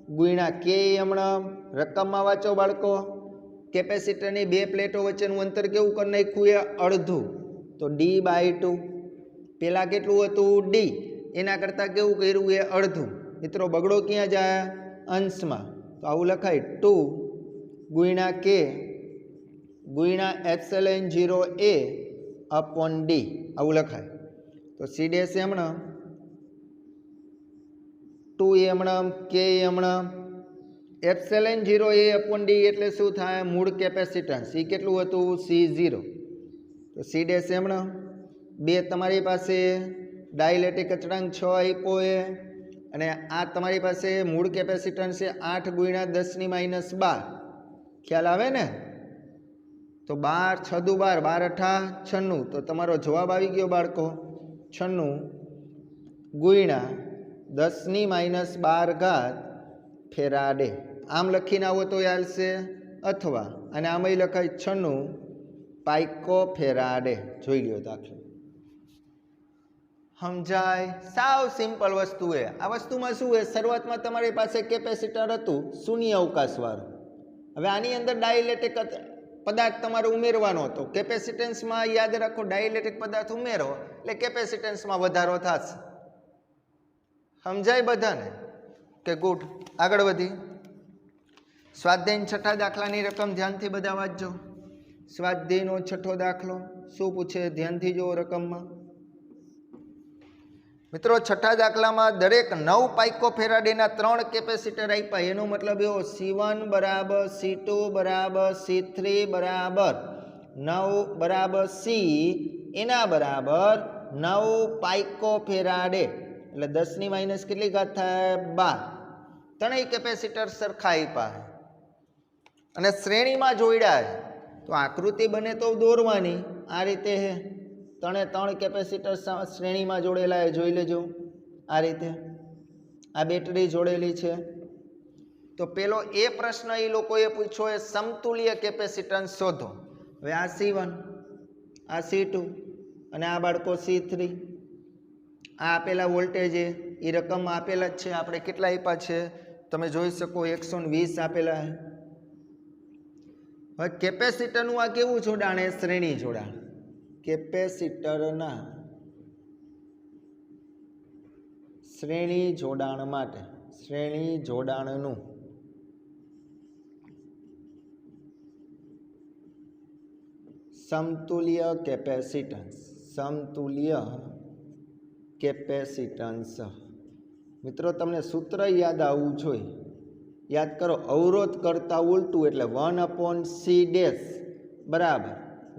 ગુણ્યા કે એમણે રકમમાં વાંચો બાળકો। કેપેસિટરની બે પ્લેટો વચ્ચેનું અંતર કેવું કરી નાખ્યું એ અડધું, તો D/2 પેલા કેટલું હતું? D, એના કરતાં કેવું કર્યું એ અડધું। મિત્રો બગડો ક્યાં જાય? અંશમાં, તો આવું લખાય 2 ગુણ્યા કે ગુણ્યા એપ્સિલોન 0 A અપોન D, આવું લખાય। તો C' એમણે 2 એમણે કે એમણે એપ્સિલોન 0 A અપોન D એટલે શું થાય? મૂળ કેપેસિટન્સ એ કેટલું હતું? C0। તો C' એમણે 2 તમારી પાસે ડાઇલેક્ટ્રિક અચળાંક 6 આપ્યો એ, અને આ તમારી પાસે મૂળ કેપેસિટન્સ છે 8 ગુણ્યા 10⁻12, ખ્યાલ આવે ને? તો 12 6 દુ 12, 12 8 96, તો તમારો જવાબ આવી ગયો બાળકો 96 ગુણ્યા 10⁻12 ફેરાડે। આમ લખીને આવો તો ચાલશે, અથવા અને આમાંય લખાય 96 પાઇકો ફેરાડે। જોઈ લ્યો દાખલો, સમજાય? સાવ સિમ્પલ વસ્તુ છે। આ વસ્તુમાં શું છે? શરૂઆતમાં તમારી પાસે કેપેસિટર હતું શૂન્ય અવકાશવાળું, હવે આની અંદર ડાઇલેક્ટ્રિક પદાર્થ તમારે ઉમેરવાનો હતો। કેપેસિટન્સમાં યાદ રાખો ડાઇલેક્ટ્રિક પદાર્થ ઉમેરો એટલે કેપેસિટન્સમાં વધારો થશે। સમજાય બધાને કે ગુડ? આગળ વધી સ્વાધ્યાય 6થા દાખલાની રકમ ધ્યાનથી બધા વાંચજો। સ્વાધ્યાયનો 6થો દાખલો શું પૂછે? ધ્યાનથી જુઓ રકમમાં। મિત્રો 6થા દાખલામાં દરેક 9 પાઇકો ફેરાડેના 3 કેપેસિટર આપ્યા, એનો મતલબ એવો C1 બરાબર C2 બરાબર C3 બરાબર 9 બરાબર C એના બરાબર 9 પાઇકો ફેરાડે, એટલે 10⁻- કેટલી ઘાત થાય? 12। ત્રણેય કેપેસિટર સરખા આપ્યા અને શ્રેણીમાં જોડ્યા છે, તો આકૃતિ બને તો દોરવાની આ રીતે હે। 3 કેપેસિટર શ્રેણીમાં જોડેલા છે, જોઈ લેજો આ રીતે। આ બેટરી જોડેલી છે, તો પેલો એ પ્રશ્ન એ લોકોએ પૂછ્યો એ સમતુલ્ય કેપેસિટન્સ શોધો। હવે આ C1, આ C2 અને આ બાળકો C3, આ આપેલા વોલ્ટેજ એ રકમમાં આપેલા જ છે, આપણે કેટલા આપ્યા છે તમે જોઈ શકો 120 આપેલા છે। હવે કેપેસિટરનું આ કેવું જોડાણ? એ શ્રેણી જોડાણ। કેપેસિટરના શ્રેણી જોડાણ માટે શ્રેણી જોડાણનું સમતુલ્ય કેપેસિટન્સ મિત્રો તમને સૂત્ર યાદ આવવું જોઈએ. યાદ કરો, અવરોધ કરતા ઉલટું એટલે 1/c' બરાબર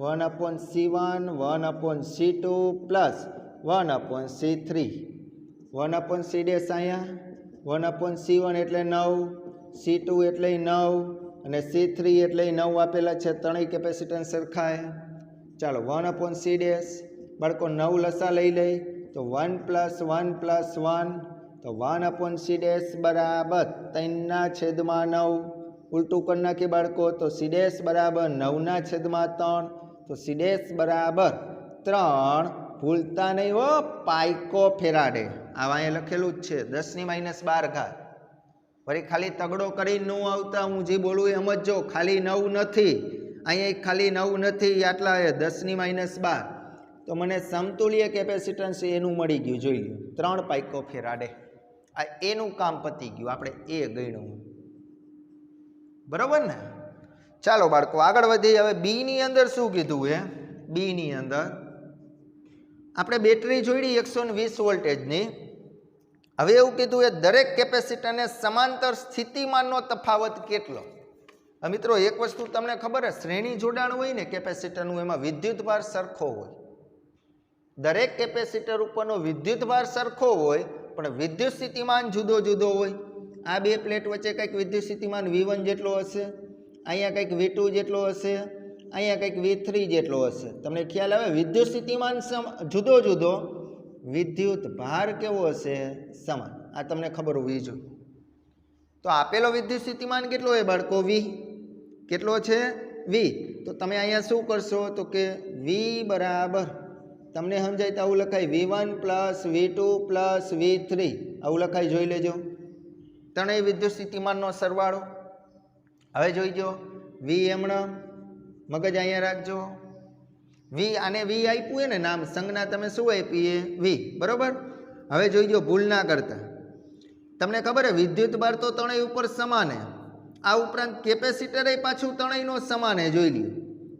1/c1 1/c2 plus 1/c3. 1/c' અહીંયા 1/c1 એટલે 9, c2 એટલે 9 અને c3 એટલે 9 આપેલા છે. ત્રણેય કેપેસિટન્સ સરખાય. ચાલો 1/c' બાળકો 9 લસા લઈ લે તો 1 + 1 + 1 તો 1/c' બરાબર 3/9. ઉલટું કરી નાખીએ બાળકો તો c' બરાબર 9/3 તો c' બરાબર 3. ભૂલતા નહીં હો, પાઇકો ફેરાડે. આવા અહીંયા લખેલું જ છે 10⁻12. વળી ખાલી તગડો કરી ન આવતા, હું જે બોલું એ સમજો. ખાલી 9 નથી અહીંયા, ખાલી 9 નથી, આટલા 10⁻12. તો મને સમતુલ્ય કેપેસિટન્સ એનું મળી ગયું. જોઈ લો 3 પાઇકો ફેરાડે. આ એનું કામ પતી ગયું, આપણે એ ગણ્યું. બરોબર ને? ચાલો બાળકો આગળ વધીએ. હવે બી ની અંદર શું કીધું હે? બી ની અંદર આપણે બેટરી જોડી 120 વોલ્ટેજની. હવે એવું કીધું એ દરેક કેપેસિટરને સમાંતર સ્થિતિમાનનો તફાવત કેટલો? મિત્રો એક વસ્તુ તમને ખબર હે, શ્રેણી જોડાણ હોય ને કેપેસિટરનું, એમાં વિદ્યુતભાર સરખો હોય. દરેક કેપેસિટર ઉપરનો વિદ્યુતભાર સરખો હોય પણ વિદ્યુત સ્થિતિમાન જુદો જુદો હોય. આ બે પ્લેટ વચ્ચે કંઈક વિદ્યુત સ્થિતિમાન V1 જેટલો હશે, અહીંયા કંઈક V2 જેટલો હશે, અહીંયા કંઈક V3 જેટલો હશે. તમને ખ્યાલ આવે? વિદ્યુત સ્થિતિમાન જુદો જુદો, વિદ્યુત ભાર કેવો હશે? સમાન. આ તમને ખબર હોવી જોઈએ. તો આપેલો વિદ્યુત સ્થિતિમાન કેટલો હોય બાળકો? V. કેટલો છે? V. તો તમે અહીંયા શું કરશો તો કે V બરાબર, તમને સમજાય તો આવું લખાય V1 + V2 + V3 આવું લખાય. જોઈ લેજો ત્રણેય વિદ્યુત સ્થિતિમાનનો સરવાળો. હવે જોઈજો V એમણે મગજ અહીંયા રાખજો. V આને V આપ્યું હોય ને નામ, સંજ્ઞા તમે શું આપી? V. બરોબર. હવે જોઈજો ભૂલ ના કરતા. તમને ખબર હે વિદ્યુત ભાર તો ત્રણેય ઉપર સમાન હે. આ ઉપરાંત કેપેસિટર એ પાછું ત્રણેયનો સમાન હે. જોઈ લ્યો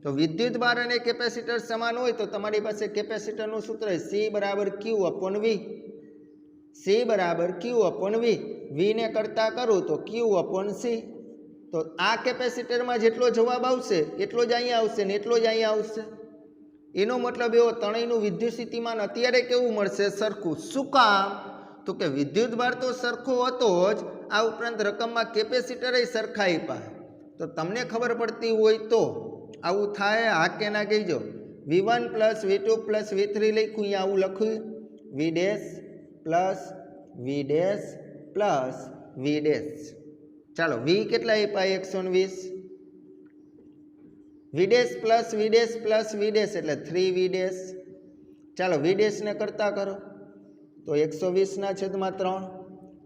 તો વિદ્યુત ભાર અને કેપેસિટર સમાન હોય તો તમારી પાસે કેપેસિટરનું સૂત્ર C = Q/V. C = Q/V. V ને કરતા કરું તો Q/C. તો આ કેપેસિટરમાં જેટલો જવાબ આવશે એટલો જ અહીંયા આવશે ને એટલો જ અહીંયા આવશે. એનો મતલબ એવો ત્રણેયનું વિદ્યુત સ્થિતિમાન અત્યારે કેવું મળશે? સરખું. શું કામ? તો કે વિદ્યુત ભાર તો સરખો હતો જ, આ ઉપરાંત રકમમાં કેપેસિટર એ સરખા આપ્યા. તો તમને ખબર પડતી હોય તો આવું થાય. હા કે ના કહીજો. V1 + V2 + V3 લખ્યું, અહીંયા આવું લખ્યું V' + V' ચાલો V કેટલા આપ્યા? 120. V' + V' + V' એટલે 3V'. ચાલો V' ને કરતા કરો તો 120/3.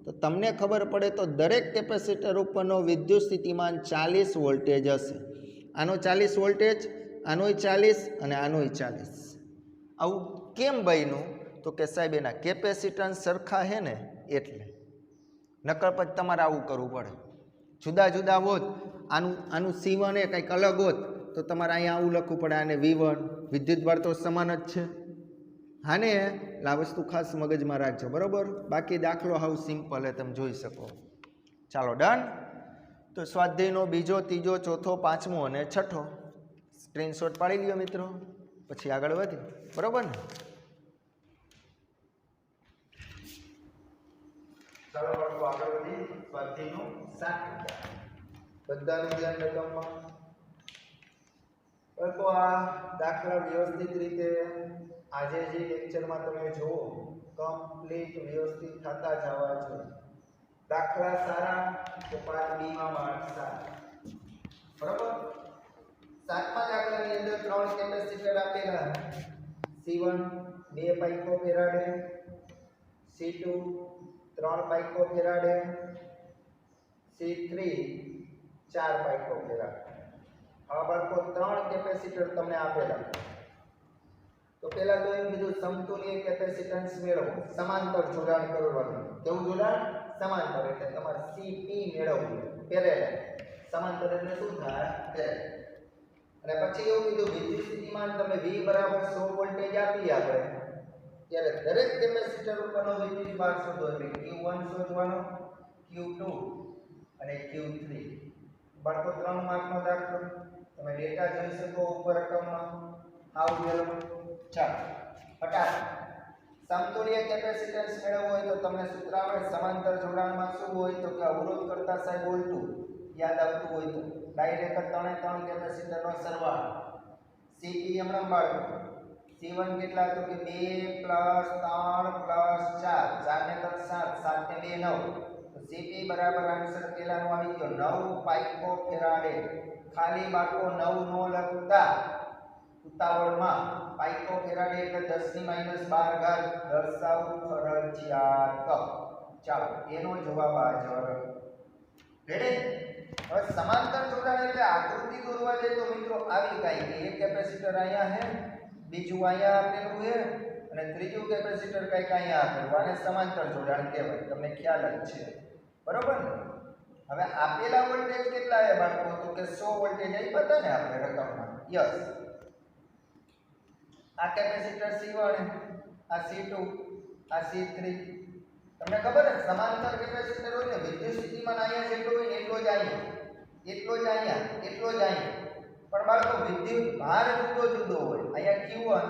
તો તમને ખબર પડે તો દરેક કેપેસિટર ઉપરનો વિદ્યુત સ્થિતિમાન 40 વોલ્ટેજ હશે. આનો 40 વોલ્ટેજ, આનોય 40 અને આનોય 40. આવું કેમ બન્યું? તો કે સાહેબ એના કેપેસિટન્સ સરખા હે ને એટલે. નકર પછી તમારે આવું કરવું પડે. જુદા જુદા હોત, આનું C1 એ કંઈક અલગ હોત તો તમારે અહીંયા આવું લખવું પડે. આને V1, વિદ્યુત ભાર તો સમાન જ છે. હાને આ વસ્તુ ખાસ મગજમાં રાખજો. બરાબર. બાકી દાખલો હાવ સિમ્પલ હે, તમે જોઈ શકો. ચાલો ડન. તો સ્વાધ્યાયનો બીજો, ત્રીજો, ચોથો, પાંચમો અને છઠ્ઠો સ્ક્રીનશોટ પાડી લ્યો મિત્રો, પછી આગળ વધી. બરાબર ને? ચાલો બાળકો આગળ વધી. સ્વાધ્યાયનો 7 બધાનું ધ્યાન રકમમાં. બાળકો આ દાખલા વ્યવસ્થિત રીતે આજે જે લેક્ચરમાં તમે જુઓ કમ્પ્લીટ વ્યવસ્થિત થતા જવા જોઈએ. દાખલા સારા તો પાઠ B માં માર્ક સારા. બરાબર. 7મા દાખલાની અંદર 3 કેપેસિટર આપેલા. C1 2 pico farad, C2 3 pico farad, C3 4 pico farad. આ બાળકો 3 કેપેસિટર તમને આપેલા. તો પહેલા તો એમ કીધું સમતુલ્ય કેપેસિટન્સ મેળવો, સમાંતર જોડાણ કરવાનું. કેવું જોડાણ? સમાંતર. એટલે તમારે CP મેળવવું પેરેલલ. સમાંતર એટલે શું થાય? પેરેલલ. અને પછી એવું કીધું વિદ્યુત સ્થિતિમાન તમે V બરાબર 100 વોલ્ટેજ આપી આપણે ત્યારે દરેક કેપેસિટર ઉપરનો વિદ્યુત ભાર શોધો. એટલે Q1 શોધવાનો, Q2 અને Q3. બાળકો 3 માર્કનો દાખલો. તમે ડેટા જોઈ શકો ઉપર રકમમાં આવેલો. ચાલો ફટાફટ સમતુલ્ય કેપેસિટન્સ મેળવવું હોય તો તમને સૂત્ર આવડે. સમાંતર જોડાણમાં શું હોય તો કે અવરોધ કરતા સાહેબ ઉલટું યાદ આવતું હોય તો ડાયરેક્ટ ત્રણે કેપેસિટરનો સરવાળો. CP હમણાં બાળકો C1 કેટલા તો કે 2 + 3 + 4 4 ને 3 7 7 ને 2 9. તો CP બરાબર આન્સર પેલાનો આવી ગયો 9 પાઇકો ફેરાડે. ખાલી બાળકો 9 નો લખતા ઉતાવળમાં પાઇકો ફેરાડે એટલે 10 - 12 દર્શાવવું ફરજિયાત. ચાલો એનો જવાબ આ જવાબ. રેડી? હવે સમાંતર જોડાણ એટલે આકૃતિ દોરવા જાય તો મિત્રો આવી કાંઈ એક કેપેસિટર અહીંયા છે, બીજું અહીંયા આપેલું છે અને ત્રીજું કેપેસિટર કંઈક અહીંયા આપેલું. આને સમાંતર જોડાણ કહેવાય. તમને ખ્યાલ જ છે. બરોબર ને? હવે આપેલા વોલ્ટેજ કેટલા છે બાળકો? તો કે 100 વોલ્ટેજ અહીં બતાને આપણે રકમમાં. યસ. આ કેપેસિટર C1, આ C2, આ C3. તમને ખબર છે સમાંતર કેપેસિટર હોય ને વિદ્યુત સ્થિતિમાન અહીંયા જેટલો હોય ને એટલો જ અહીંયા, એટલો જ અહીંયા, એટલો જ અહીંયા. પણ બાળકો વિદ્યુત ભાર જુદો જુદો હોય. અહીંયા Q1,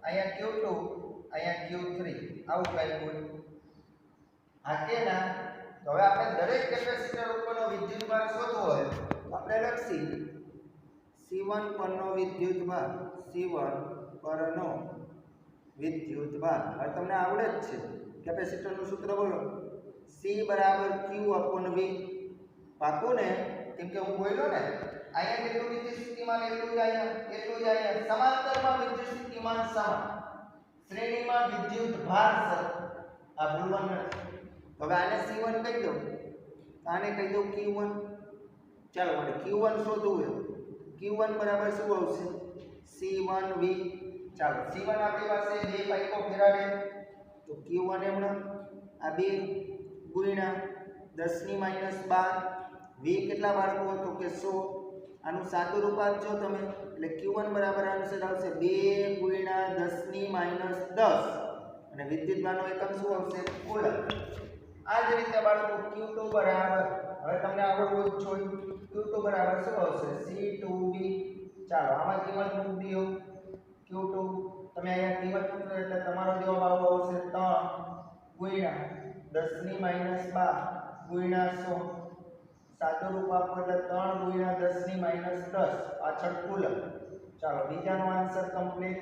અહીંયા Q2, અહીંયા Q3. આવું કંઈક હોય. આ કે ના? તો હવે આપણે દરેક કેપેસિટર ઉપરનો વિદ્યુત ભાર શોધવો હોય તો આપણે લખી C1 પરનો વિદ્યુત ભાર, C1 પરનો વિદ્યુત ભાર. હવે તમને આવડે જ છે. કેપેસિટરનું સૂત્ર બોલો. C બરાબર Q/V. પાકું ને? કેમ કે હું બોલ્યો ને અહીંયા કેટલું વિદ્યુત સ્થિતિમાન એટલું જ અહીંયા, એટલું જ અહીંયા. સમાંતરમાં વિદ્યુત સ્થિતિમાન સમાન, શ્રેણીમાં વિદ્યુત ભાર સરખો. આ ભૂલવાનું નથી. હવે આને C1 કહી દઉં, આને કહી દઉં Q1. ચાલો મને Q1 શોધવું છે. Q1 બરાબર શું આવશે? C1V. ચાલો C1 આપણી પાસે 2 પાઇકો ફેરાડે. તો Q1 એમનો આ 2 ગુણ્યા 10 - 12. V કેટલા બાળકો? તો કે 100. આનું સાદું રૂપ આપજો તમે એટલે Q1 બરાબર આન્સર આવશે 2 ગુણ્યા 10 - 10 અને વિદ્યુતભારનો એકમ શું આવશે? કુલમ. આ જ રીતે બાળકો Q2 બરાબર, હવે તમને આવડવું જ જોઈએ. Q2 બરાબર શું આવશે? C2V. ચાલો આમાં કિંમત મૂકી દો. Q2 તમે અહીંયા કિંમત મૂકો એટલે તમારો જવાબ આવશે 3 ગુણ્યા 10 - 12 ગુણ્યા 100. સાદું રૂપ આપો એટલે 3 ગુણ્યા 10 - 10 પાછળ કુલમ. ચાલો બીજાનો આન્સર કમ્પ્લીટ.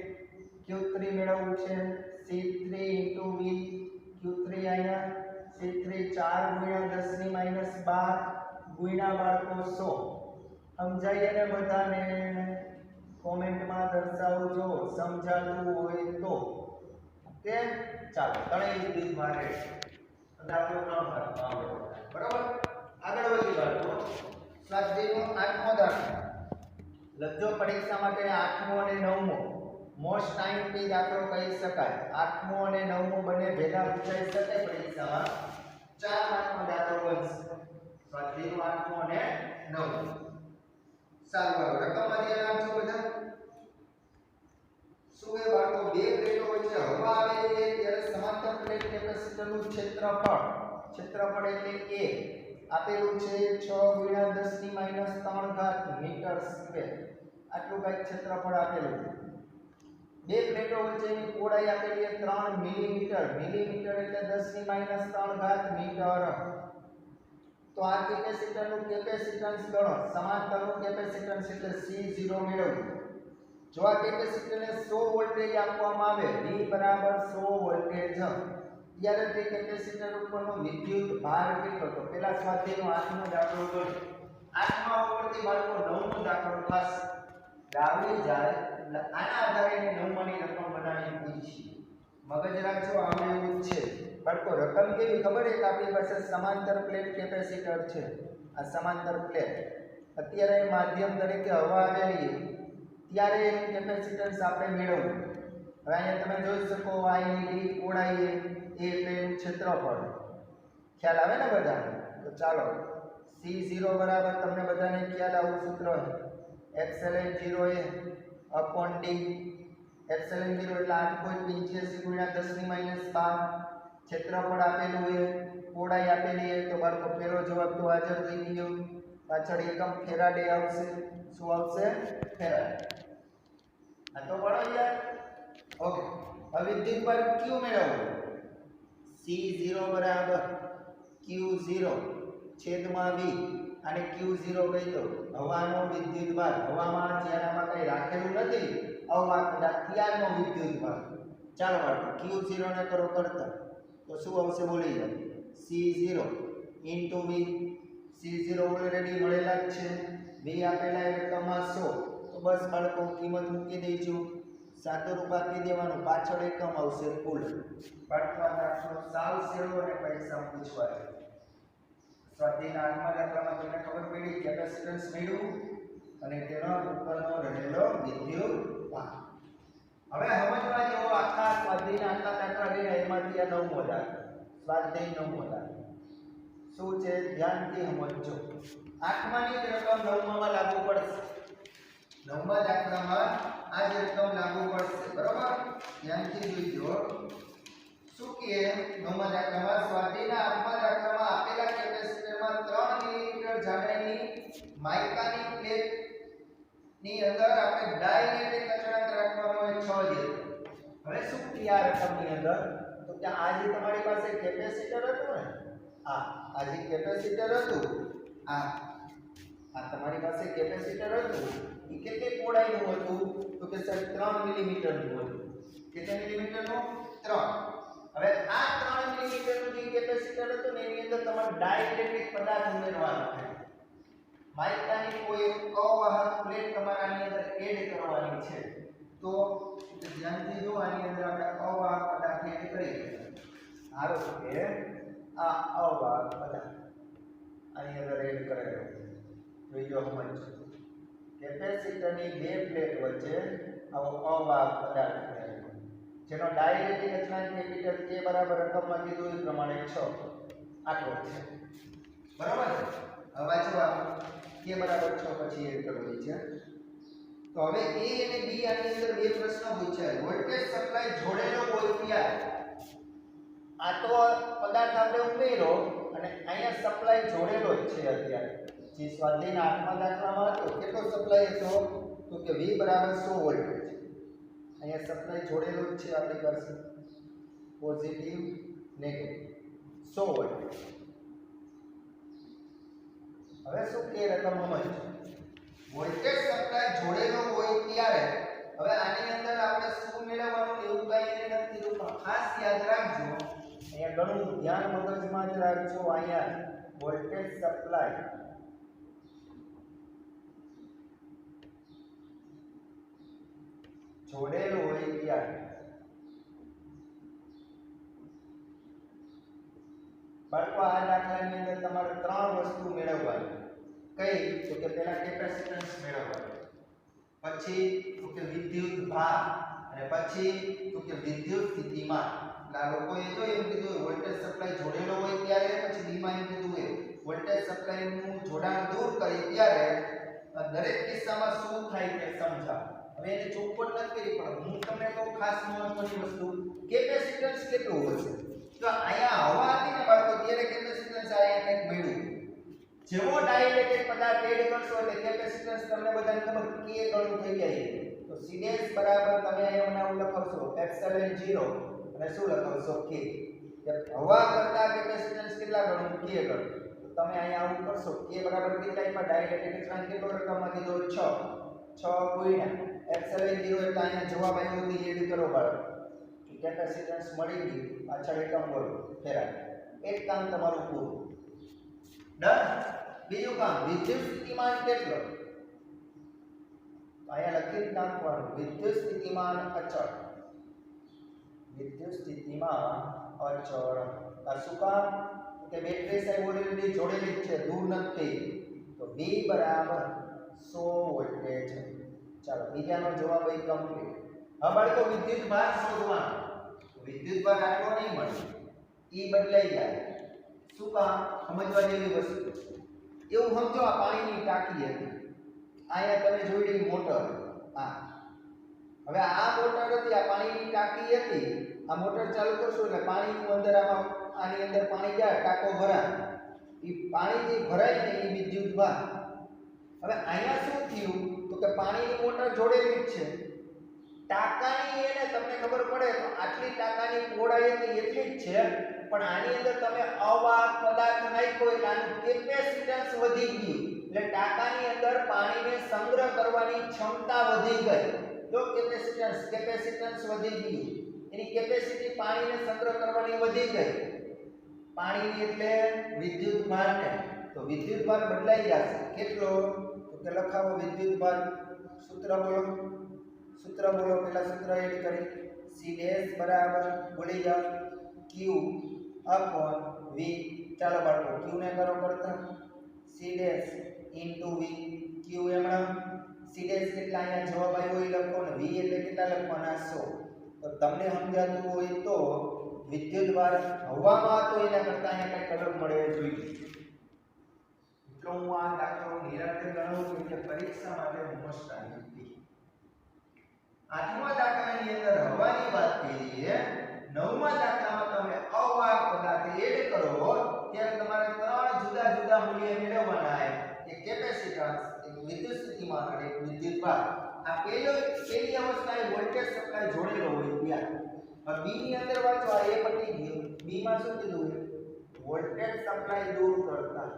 Q3 મેળવવું છે. C3 * V. Q3 અહીંયા C3 4 ગુણ્યા 10 - 12 ગુણ્યા બાળકો 100. સમજાય ને બધાને? કોમેન્ટમાં દર્શાવજો સમજાતું હોય તો. ઓકે ચાલો ત્રણેય વિદ્યુત ભાર દાખલો 3 આવડે. બરાબર? આગળ વધી બાળકો સ્વાધ્યાયનો 8મો દાખલો લખજો. પરીક્ષા માટે 8મો અને 9મો મોસ્ટ ટાઈમ પી દાખલો કહી શકાય. 8મો અને 9મો બંને ભેગા પૂછાઈ શકાય પરીક્ષામાં. 4 માર્કનો દાખલો બનશે. સ્વાધ્યાયનો 8મો અને 9મો. સારું રકમમાં ધ્યાન આપજો બધા. શું એ બાળકો બે પ્લેટો વચ્ચે હવા આવેલી છે ત્યારે સમાંતર પ્લેટ કેપેસિટરનું ક્ષેત્રફળ એટલે A આપેલું છે 6 ગુણ્યા 10 - 3 મીટર સ્ક્વેર. આટલું કંઈક ક્ષેત્રફળ આપેલું છે. બે પ્લેટો વચ્ચેની પહોળાઈ આપેલી છે 3 મિલીમીટર. મિલીમીટર એટલે 10 - 3 મીટર. તો આ કેપેસિટરનું કેપેસિટન્સ ગણો. સમાંતરનું કેપેસિટન્સ એટલે C0 મેળવવું. જો આ કેપેસિટરને 100 વોલ્ટેજ આપવામાં આવે, V બરાબર 100 વોલ્ટેજ, ત્યારે તે કેપેસિટર ઉપરનો વિદ્યુત ભાર કેટલો? તો પહેલા સ્વાધ્યાયનો 8મો દાખલો ગણો. 8મા ઉપરથી બાળકો 9મો દાખલો થશે. આવડી જાય એટલે આના આધારે 9માની રકમ બનાવીને પૂછીએ. મગજ રાખજો આમે એવું છે. બાળકો રકમ કેવી ખબર છે કે આપણી પાસે સમાંતર પ્લેટ કેપેસિટર છે. આ સમાંતર પ્લેટ અત્યારે માધ્યમ તરીકે હવા આવેલી ત્યારે એનું કેપેસિટન્સ આપણે મેળવવું. હવે અહીંયા તમે જોઈ શકો આ એની પહોળાઈ એ એટલે એનું ક્ષેત્રફળ. ખ્યાલ આવે ને બધાને? તો ચાલો C0 બરાબર તમને બધાને ખ્યાલ આવું સૂત્ર એપ્સિલોન 0 એ અપોન ડી એપ્સિલોન 0 એટલે 8.85 ગુણ્યા 10 ની -12 ક્ષેત્રફળ આપેલું છે, પહોળાઈ આપેલી છે, તો બાળકો પહેલો જવાબ તો હાજર થઈ ગયો. પાછળ એકમ ફેરાડે આવશે. શું આવશે? ફેરાડે. આ તો ભણો યાર. ઓકે, હવે વિદ્યુતભાર Q મેળવો. C0 બરાબર Q0 છેદમાં V અને Q0 કહી દો હવાનો વિદ્યુતભાર. હવામાં જેનામાં કઈ રાખેલું નથી અવાહક ત્યારનો વિદ્યુતભાર. ચાલો બાળકો Q0 ને કરો કરતા તો શું આવશે બોલી જાઓ. C0 into V. C0 already મળેલા જ છે, V આપેલા એકમમાં 100. તો બસ બાળકો કિંમત મૂકી દેજો, સાદો રૂપ આપી દેવાનું, પાછળ એકમ આવશે કુલ. બાળકો આ દાખલો સાવ સહેલો અને પરીક્ષા પૂછવાય. સ્વાધ્યાયના 8મા દાખલામાં તમને ખબર પડી કેપેસિટન્સ મળ્યું અને તેનો ઉપરનો રહેલો વિદ્યુતભાર. હવે સમજવા જેવો આખા સ્વાધ્યાયના આટલા દાખલા લઈને એમાંથી આ 9મો દાખલો. સ્વાધ્યાય 9મો દાખલો શું છે ધ્યાનથી સમજજો. 8માની જ રકમ 9મામાં લાગુ પડશે. 9મા દાખલામાં આ જ રકમ લાગુ પડશે. બરોબર? ધ્યાનથી જોઈજો. શું કે 9મા દાખલામાં સ્વાધ્યાયના 8મા દાખલામાં આપેલા કેપેસિટરમાં 3 મિલીમીટર જાડાઈની માઇકાની પ્લેટ ની અંદર આપણે ડાઇલેક્ટ્રિક અચળાંક રાખવાનો હોય 6 જેટલો. હવે શું થયા રકમની અંદર? તો કે આ જે તમારી પાસે કેપેસિટર હતું ને, આ જે કેપેસિટર હતું, આ તમારી પાસે કેપેસિટર હતું, એ કેટલી પહોળાઈનું હતું? તો કે સાહેબ 3 મિલીમીટરનું હતું. કેટલા મિલીમીટરનું? 3. હવે આ 3 મિલીમીટરનું જે કેપેસિટર હતું ને એની અંદર તમારે ડાઇલેક્ટ્રિક પદાર્થ ઉમેરવાનો છે. માઇકાની કોઈ એક અવાહક પ્લેટ તમારે આની અંદર એડ કરવાની છે. તો ધ્યાનથી જો આની અંદર આપણે અવાહક પદાર્થ એડ કરીએ. ધારો કે આ અવાહક પદાર્થ આની અંદર એડ કરેલો જોઈજો સમજો. કેપેસિટરની બે પ્લેટ વચ્ચે આવો અવાહક પદાર્થ કરેલો જેનો ડાઇલેક્ટ્રિક અચળાંક કેપિટલ K બરાબર રકમમાં કીધું એ પ્રમાણે 6 આટલો છે. બરાબર છે? હવે જવાબ K બરાબર 6 પછી એડ કરવાની છે. તો હવે A અને B આની અંદર બે પ્રશ્નો પૂછાય. વોલ્ટેજ સપ્લાય જોડેલો હોય ત્યારે આ તો પદાર્થ આપણે ઉમેરો અને અહીંયા સપ્લાય જોડેલો જ છે. અત્યારે જે સ્વાધ્યાયના 8મા દાખલામાં હતો કેટલો સપ્લાય હતો? તો કે V બરાબર 100 વોલ્ટ છે. અહીંયા સપ્લાય જોડેલો જ છે આપણી પાસે, પોઝિટિવ નેગેટિવ 100 વોલ્ટ. હવે શું કે રકમ સમજો. વોલ્ટેજ સપ્લાય જોડેલો હોય ત્યારે હવે આની અંદર આપણે શું મેળવવાનું એવું કઈ નથી કીધું, પણ ખાસ યાદ રાખજો, અહીંયા ઘણું ધ્યાન મગજમાં જ રાખજો. અહીંયા વોલ્ટેજ સપ્લાય જોડેલું હોય ત્યારે બાળકો આ દાખલાની અંદર તમારે 3 વસ્તુ મેળવવાની. કઈ? તો કે પહેલા કેપેસિટન્સ મેળવવાનું, પછી તો કે વિદ્યુત ભાર અને પછી તો કે વિદ્યુત સ્થિતિમાન. આ લોકોએ જો એમ કીધું વોલ્ટેજ સપ્લાય જોડેલો હોય ત્યારે, પછી બી માં એમ કીધું હોય વોલ્ટેજ સપ્લાયનું જોડાણ દૂર કરી ત્યારે દરેક કિસ્સામાં શું થાય તે સમજાવ. હવે એને ચોખવટ નથી કરી પણ હું તમને કહું ખાસ મહત્વની વસ્તુ, કેપેસિટન્સ કેટલું હશે? તો અહીંયા હવા હતી ને બાળકો ત્યારે કેપેસિટન્સ અહીંયા કંઈક મળ્યું. જેવો ડાઇલેક્ટ્રિક પદાર્થ એડ કરશો એટલે કેપેસિટન્સ તમને બધાને ખબર K ગણું થઈ જાય. તો C' બરાબર તમે અહીંયા મને લખશો એપ્સિલોન 0 અને શું લખશો K. કે હવા કરતા કેપેસિટન્સ કેટલા ગણું? K ગણું. તો તમે અહીંયા આવું કરશો K બરાબર કેટલામાં ડાઇલેક્ટ્રિક અચળાંક કેટલો રકમમાં કીધો? 6 ગુણ્યા એપ્સિલોન 0 એટલે અહીંયા જવાબ આવ્યો તો એડ કરો બાળકો. કેપેસિટન્સ મળી ગયું, પાછળ એકમ બોલો ફેરાડ. એક કામ તમારું પૂરું. ડન. બીજું કામ વિદ્યુત સ્થિતિમાન કેટલો? અહીંયા લખી નાખવાનું વિદ્યુત સ્થિતિમાન અચળ. વિદ્યુત સ્થિતિમાન અચળ. આ શું કામ? કે બેટરી સાહેબ ઓલરેડી જોડેલી જ છે, દૂર નથી. તો V બરાબર 100 વોલ્ટેજ. ચાલો બીજાનો જવાબ અહીં કમ્પ્લીટ. હવે બાળકો વિદ્યુત ભાર શોધવાનો. વિદ્યુત ભાર આટલો નહીં મળે, E બદલાઈ જાય. શું કામ સમજવા જેવી વસ્તુ એવું સમજો આ પાણીની ટાંકી હતી અહીંયા તમે જોઈ રહી મોટર આ હવે આ મોટર હતી આ પાણીની ટાંકી હતી આ મોટર ચાલુ કરશો એટલે પાણીનું અંદર આની અંદર પાણી જાય ટાંકો ભરાય એ પાણી જે ભરાય ને એ વિદ્યુત ભાર હવે અહીંયા શું થયું તો કે પાણીની મોટર જોડેલી જ છે ટાંકાની એને તમને ખબર પડે તો આટલી ટાંકાની પહોળાઈ હતી એટલી જ છે પણ આની અંદર તમે અવાહક પદાર્થ નાખ્યો એટલે આનું કેપેસિટન્સ વધી ગયું એટલે ટાંકાની અંદર પાણીને સંગ્રહ કરવાની ક્ષમતા વધી ગઈ જો કેપેસિટન્સ વધી ગયું એની કેપેસિટી પાણીને સંગ્રહ કરવાની વધી ગઈ પાણીની એટલે વિદ્યુત ભારને તો વિદ્યુત ભાર બદલાઈ જશે કેટલો તો કે લખાવો વિદ્યુત ભાર સૂત્ર બોલો પેલા સૂત્ર એડ કરી C ડેશ બરાબર ભૂલી જાઓ Q upon V ચાલો બાળકો Q ને કરો કરતા C dash into V Q એમણા C dash કેટલા અહીંયા જવાબ આવ્યો એ લખો ને V એટલે કેટલા લખવાના 100 તો તમને સમજાતું હોય તો વિદ્યુત ભાર હવામાં તો એના કરતા અહીંયા કંઈક અલગ મળે જોઈએ એટલો હું આ દાખલો નિરાંતે ગણું છું કે પરીક્ષા માટે મોસ્ટ આઈએમપી આઠમા દાખલાની અંદર હવાની વાત કરીએ નવમા દાખલામાં તમે અવાહક પદાર્થ એડ કરો ત્યારે તમારે ત્રણ જુદા જુદા મૂલ્ય મેળવવાના છે એક કેપેસિટન્સ એક વિદ્યુત સ્થિતિમાન અને એક વિદ્યુત ભાર આ પહેલી અવસ્થાએ વોલ્ટેજ સપ્લાય જોડેલો હોય ત્યાં હવે બી ની અંદર વાંચો આ એ પટી ગયો બી માં શું કીધું વોલ્ટેજ સપ્લાય દૂર કરતા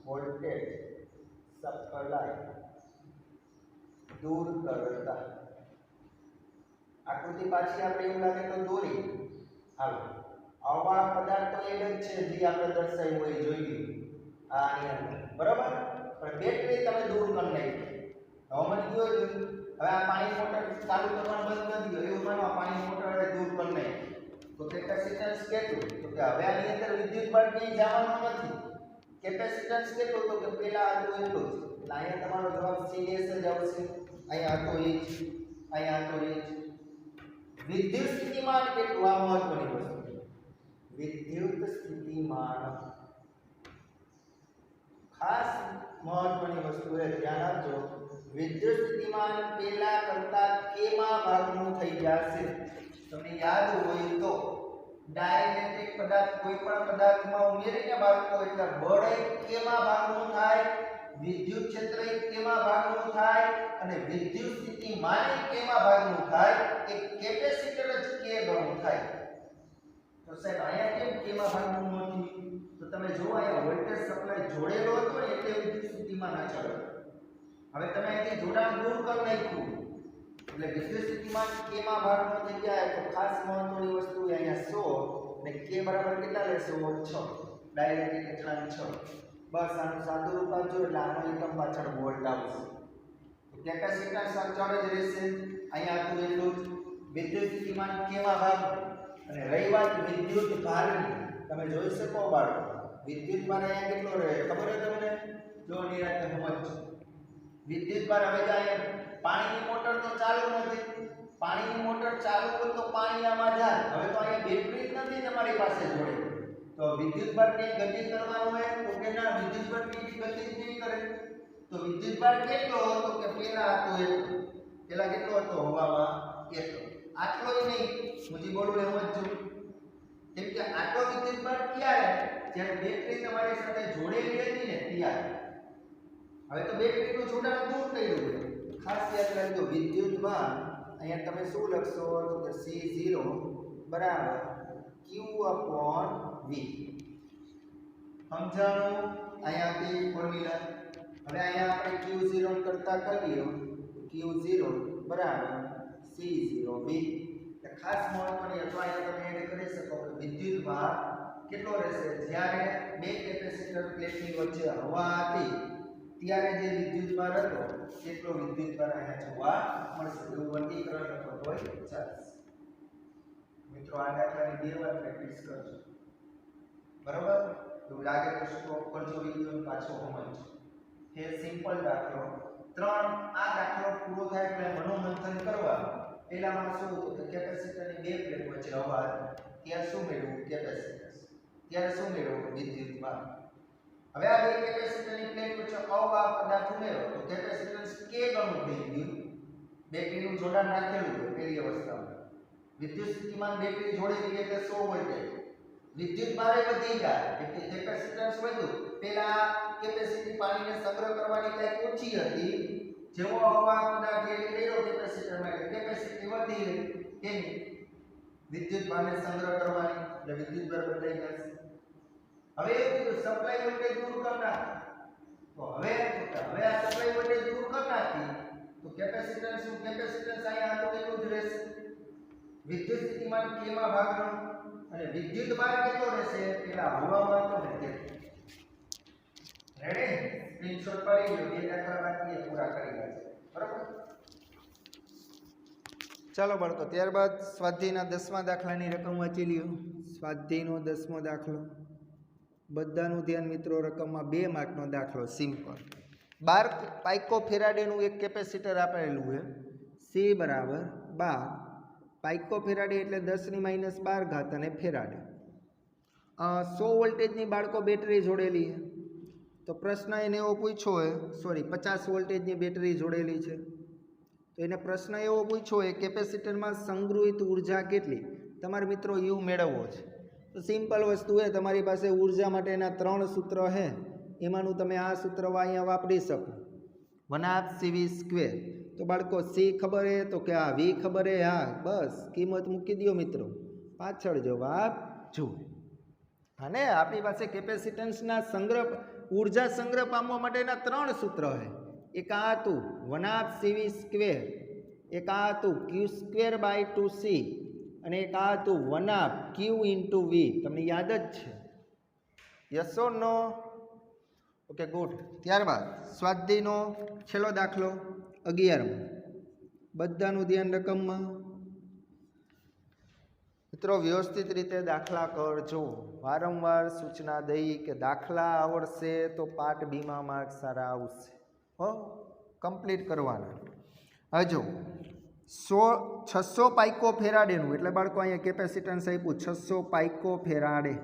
વોલ્ટેજ સપ્લાય દૂર કરતા આકૃતિ પાછી આપણે એવું લાગે તો દોરી હાલો અવાહક પદાર્થ તો એડ જ છે જે આપણે દર્શાવ્યું હોય જોઈએ આની અંદર બરાબર પણ બેટરી તમે દૂર કરી નાખી હવે મને કયો હવે આ પાણી મોટર ચાલુ કરવાનું બંધ કરી દો એવું માનો આ પાણી મોટર હવે દૂર કરી નાખી તો કેપેસિટન્સ કેટલું તો કે હવે આની અંદર વિદ્યુત ભાર ક્યાંય જવાનો નથી કેપેસિટન્સ કેટલું તો કે પેલા હતું એટલું જ એટલે અહીંયા તમારો જવાબ CS જ આવશે અહીંયા હતો એ જ અહીંયા હતો એ જ વિદ્યુત સ્થિતિમાન કેટલું આ મહત્વની વસ્તુ વિદ્યુત સ્થિતિમાન ખાસ મહત્વની વસ્તુ એ ધ્યાન આપજો વિદ્યુત સ્થિતિમાન પેલા કરતા કેમાં ભાગનું થઈ જશે તમને યાદ હોય તો ડાઇલેક્ટ્રિક પદાર્થ કોઈ પણ પદાર્થમાં ઉમેરીને બાળકો એટલે બળ કેમાં ભાગનું થાય વિદ્યુત ક્ષેત્ર કેમાં ભાગનું થાય અને વિદ્યુત સ્થિતિમાન કેમાં ભાગનું થાય એ કેપેસિટર જ કે ગણું થાય તો સાહેબ અહીંયા કેમ કેમાં ભાગનું નથી તો તમે જો અહીંયા વોલ્ટેજ સપ્લાય જોડેલો હતો ને એટલે વિદ્યુત સ્થિતિમાન અચળ હવે તમે અહીંથી જોડાણ દૂર કરી નાખ્યું એટલે વિદ્યુત સ્થિતિમાન કેમાં ભાગનું થઈ જાય તો ખાસ મહત્વની વસ્તુ અહીંયા 100 ને કે બરાબર કેટલા લેશો 6 ડાયરેક્ટ કેટલા 6 બસ આનું સાદું રૂપ આપજો એટલે આનો એકમ પાછળ વોલ્ટ આવશે તો કેપેસિટન્સ અચળ જ રહેશે અહીંયા હતું એટલું વિદ્યુત સ્થિતિમાન કેમાં ભાગ અને રહી વાત વિદ્યુત ભારની તમે જોઈ શકો બાળકો વિદ્યુત ભાર અહીંયા કેટલો રહે ખબર છે તમને જો નિરાંતે સમજો વિદ્યુત ભાર હવે જાય પાણીની મોટર તો ચાલુ નથી પાણીની મોટર ચાલુ હોય તો પાણી આમાં જાય હવે તો અહીંયા બેટરી જ નથી તમારી પાસે જોડે તો વિદ્યુત ભાર ની ગતિ કરવાનો હોય તો કે ના વિદ્યુત ભાર ની ગતિ નહીં કરે તો વિદ્યુત ભાર કેટલો હતો કે પેલા હતો એટલો પેલા કેટલો હતો હવામાં એટલો આટલો જ નહીં મુજી બોલું એમ જ જો કેમ કે આટલો વિદ્યુત ભાર ક્યારે જ્યારે બેટરી તમારી સાથે જોડેલી હતી ને ત્યારે હવે તો બેટરીનું જોડાણ દૂર કર્યું છે ખાસ યાદ રાખજો વિદ્યુત ભાર અહીંયા તમે શું લખશો તો કે C0 બરાબર Q upon V સમજાણું અહીંયાથી ફોર્મ્યુલા હવે અહીંયા આપણે Q0 કરતા કરીએ Q0 બરાબર C0V એટલે ખાસ મહત્વની અથવા અહીંયા તમે એડ કરી શકો કે વિદ્યુત ભાર કેટલો રહેશે જ્યારે બે કેપેસિટર પ્લેટની વચ્ચે હવા હતી ત્યારે જે વિદ્યુત ભાર હતો કેટલો વિદ્યુત ભાર અહીંયા જોવા મળશે એવું વર્ગીકરણ લખો હોય ચાલશે મિત્રો આ દાખલાની બે વાર પ્રેક્ટિસ કરજો બરાબર એવું લાગે તો સ્ટોપ કરજો વિડિયો પાછો સમજો હે સિમ્પલ દાખલો 3 આ દાખલો પૂરો થાય એટલે મનોમંથન કરવા પહેલામાં શું હતું કે કેપેસિટરની બે પ્લેટ વચ્ચે હવા હતી ત્યાં શું મેળવ્યું કેપેસિટન્સ ત્યારે શું મેળવો? વિદ્યુતભાર. હવે આ બે કેપેસિટરની પ્લેટ વચ્ચે અવાહક પદાર્થ ઉમેરો તો કેપેસિટન્સ કે ગણું થઈ ગયું. બેટરીનું જોડાણ નાખેલું હોય પેલી અવસ્થામાં. વિદ્યુત સ્થિતિમાન બેટરી જોડેલી એટલે 100 વોલ્ટેજ. વિદ્યુતભાર વધી જાય એટલે કેપેસિટન્સ વધ્યું. પેલા કેપેસિટી પાણીને સંગ્રહ કરવાની કંઈક ઓછી હતી. જેવો અવાહક પદાર્થ એની લેરો કેપેસિટરમાં એટલે કેપેસિટી વધી ગઈ. કેની? વિદ્યુતભારને સંગ્રહ કરવાની એટલે વિદ્યુતભાર બદલાઈ જશે. હવે સપ્લાય વોલ્ટેજ દૂર કરનાર તો હવે આ સપ્લાય વોલ્ટેજ દૂર કરનારથી તો કેપેસિટન્સ અહીંયા તો એટલું જ રહેશે. વિદ્યુત સ્થિતિમાન k માં ભાગનો અને વિદ્યુતભાર કેટલો રહેશે? પેલા હવામાં તો ને રેડી સ્ક્રીનશોટ પાડી લો. બે દાખલા બાકી એ પૂરા કરી લેશે. બરાબર. ચાલો બાળકો, ત્યારબાદ સ્વાધ્યાયના 10મા દાખલાની રકમ વાંચી લ્યો. સ્વાધ્યાયનો 10મો દાખલો. બધાનું ધ્યાન મિત્રો, રકમમાં 2 માર્કનો દાખલો સિમ્પલ. 12 પાઇકોફેરાડેનું એક કેપેસિટર આપેલું છે. C બરાબર 12 પાઇકોફેરાડે એટલે 10⁻12 અને ફેરાડે. 100 વોલ્ટેજની બાળકો બેટરી જોડેલી છે. તો પ્રશ્ન એને એવો પૂછ્યો હોય, સોરી 50 વોલ્ટેજની બેટરી જોડેલી છે. તો એને પ્રશ્ન એવો પૂછ્યો હોય કેપેસિટરમાં સંગ્રહિત ઉર્જા કેટલી? તમારે મિત્રો યુ મેળવવો છે. તો સિમ્પલ વસ્તુ છે, તમારી પાસે ઉર્જા માટેના 3 સૂત્ર છે. એમાંનું તમે આ સૂત્ર અહીંયા વાપરી શકો. 1/2CV². તો બાળકો C ખબર છે તો કે આ V ખબર છે? હા, બસ કિંમત મૂકી દો મિત્રો. પાછળ જવાબ જુઓ. અને આપણી પાસે કેપેસિટન્સના ઉર્જા સંગ્રહ પામવા માટેના 3 સૂત્ર છે. એક આ હતું 1/2CV², એક આ હતું Q²/2C અને એક આ હતું 1/Q×V. તમને યાદ જ છે? Yes or no? Okay, good. ત્યારબાદ સ્વાધ્યાયનો છેલ્લો દાખલો 11મો. બધાનું ધ્યાન રકમમાં. મિત્રો વ્યવસ્થિત રીતે દાખલા કરજો. વારંવાર સૂચના દઈ કે દાખલા આવડશે તો પાર્ટ બીમાં માર્ક સારા આવશે. કમ્પ્લીટ કરવાના. હજો 600 પાઇકોફેરાડેનું એટલે બાળકો અહીંયા કેપેસિટન્સ આપ્યું 600 પાઇકોફેરાડે.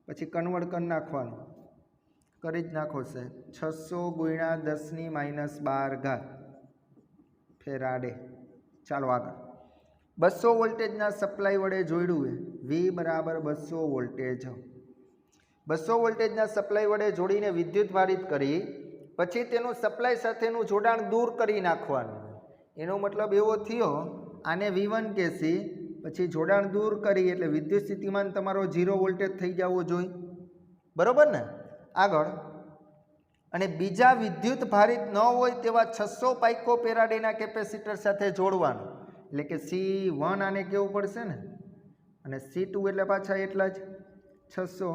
પછી કન્વર્ટ કરી નાખવાનું. કરી જ નાખો છે. 600 × 10⁻12 ફેરાડે. ચાલો આગળ. 200 વોલ્ટેજના સપ્લાય વડે જોડ્યું છે. V બરાબર 200 વોલ્ટેજ. 200 વોલ્ટેજના સપ્લાય વડે જોડીને વિદ્યુત વારિત કરી પછી તેનું સપ્લાય સાથેનું જોડાણ દૂર કરી નાખવાનું. એનો મતલબ એવો થયો, આને V1 કહેશી, પછી જોડાણ દૂર કરી એટલે વિદ્યુત સ્થિતિમાન તમારો 0 વોલ્ટેજ થઈ જવો જોઈએ. બરોબર ને? આગળ. અને બીજા વિદ્યુત ભારિત ન હોય તેવા 600 પાઇકોફેરાડેના કેપેસિટર સાથે જોડવાનું. એટલે કે C1 આને કેવું પડશે ને, અને C2 એટલે પાછા એટલા જ 600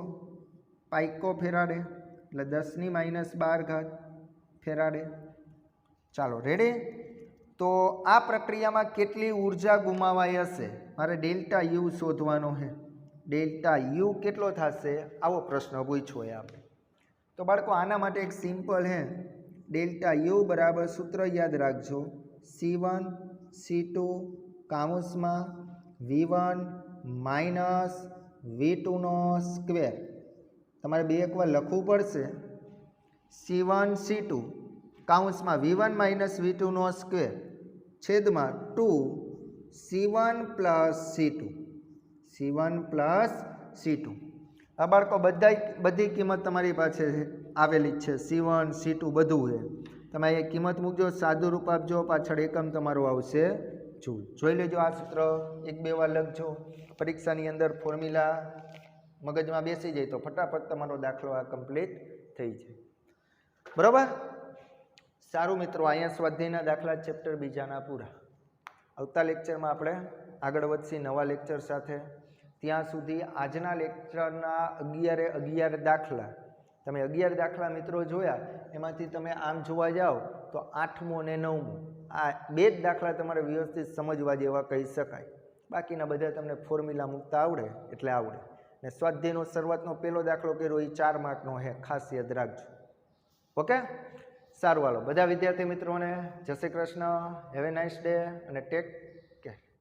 પાઇકોફેરાડે એટલે 10⁻12 ફેરાડે. ચાલો રેડી. તો આ પ્રક્રિયામાં કેટલી ઉર્જા ગુમાવાઈ હશે? મારે ડેલ્ટા યુ શોધવાનો છે. ડેલ્ટા યુ કેટલો થશે? આવો પ્રશ્ન પૂછ્યો હોય આપણે. તો બાળકો આના માટે એક સિમ્પલ છે. ડેલ્ટા યુ બરાબર સૂત્ર યાદ રાખજો. C1 C2 કાઉન્સમાં V1 minus V2નો square. તમારે 2 એકવાર લખવું પડશે. C1 C2 કાઉન્સમાં V1 minus V2નો square છેદમાં 2 C1 plus C2. C1 plus C2. આ બાળકો બધી કિંમત તમારી પાસે આવેલી જ છે. C1 C2 બધું છે. તમે એ કિંમત મૂકજો, સાદું રૂપ આપજો, પાછળ એકમ તમારો આવશે જૂલ. જોઈ લેજો આ સૂત્ર 1-2 વાર લખજો. પરીક્ષાની અંદર ફોર્મ્યુલા મગજમાં બેસી જાય તો ફટાફટ તમારો દાખલો આ કમ્પ્લીટ થઈ જાય. બરાબર? સારું મિત્રો, અહીંયા સ્વાધ્યાયના દાખલા ચેપ્ટર 2ના પૂરા. આવતા લેક્ચરમાં આપણે આગળ વધશી નવા લેક્ચર સાથે. ત્યાં સુધી આજના લેક્ચરના 11 દાખલા, તમે 11 દાખલા મિત્રો જોયા, એમાંથી તમે આમ જોવા જાઓ તો 8મો અને 9મો આ 2 જ દાખલા તમારે વ્યવસ્થિત સમજવા જેવા કહી શકાય. બાકીના બધા તમને ફોર્મ્યુલા મૂકતા આવડે એટલે આવડે. ને સ્વાધ્યાયનો શરૂઆતનો પહેલો દાખલો કર્યો એ 4 માર્કનો છે, ખાસ યાદ રાખજો. ઓકે, સારું. હાલો બધા વિદ્યાર્થી મિત્રોને જય Shri Krishna, have a nice day અને ટેક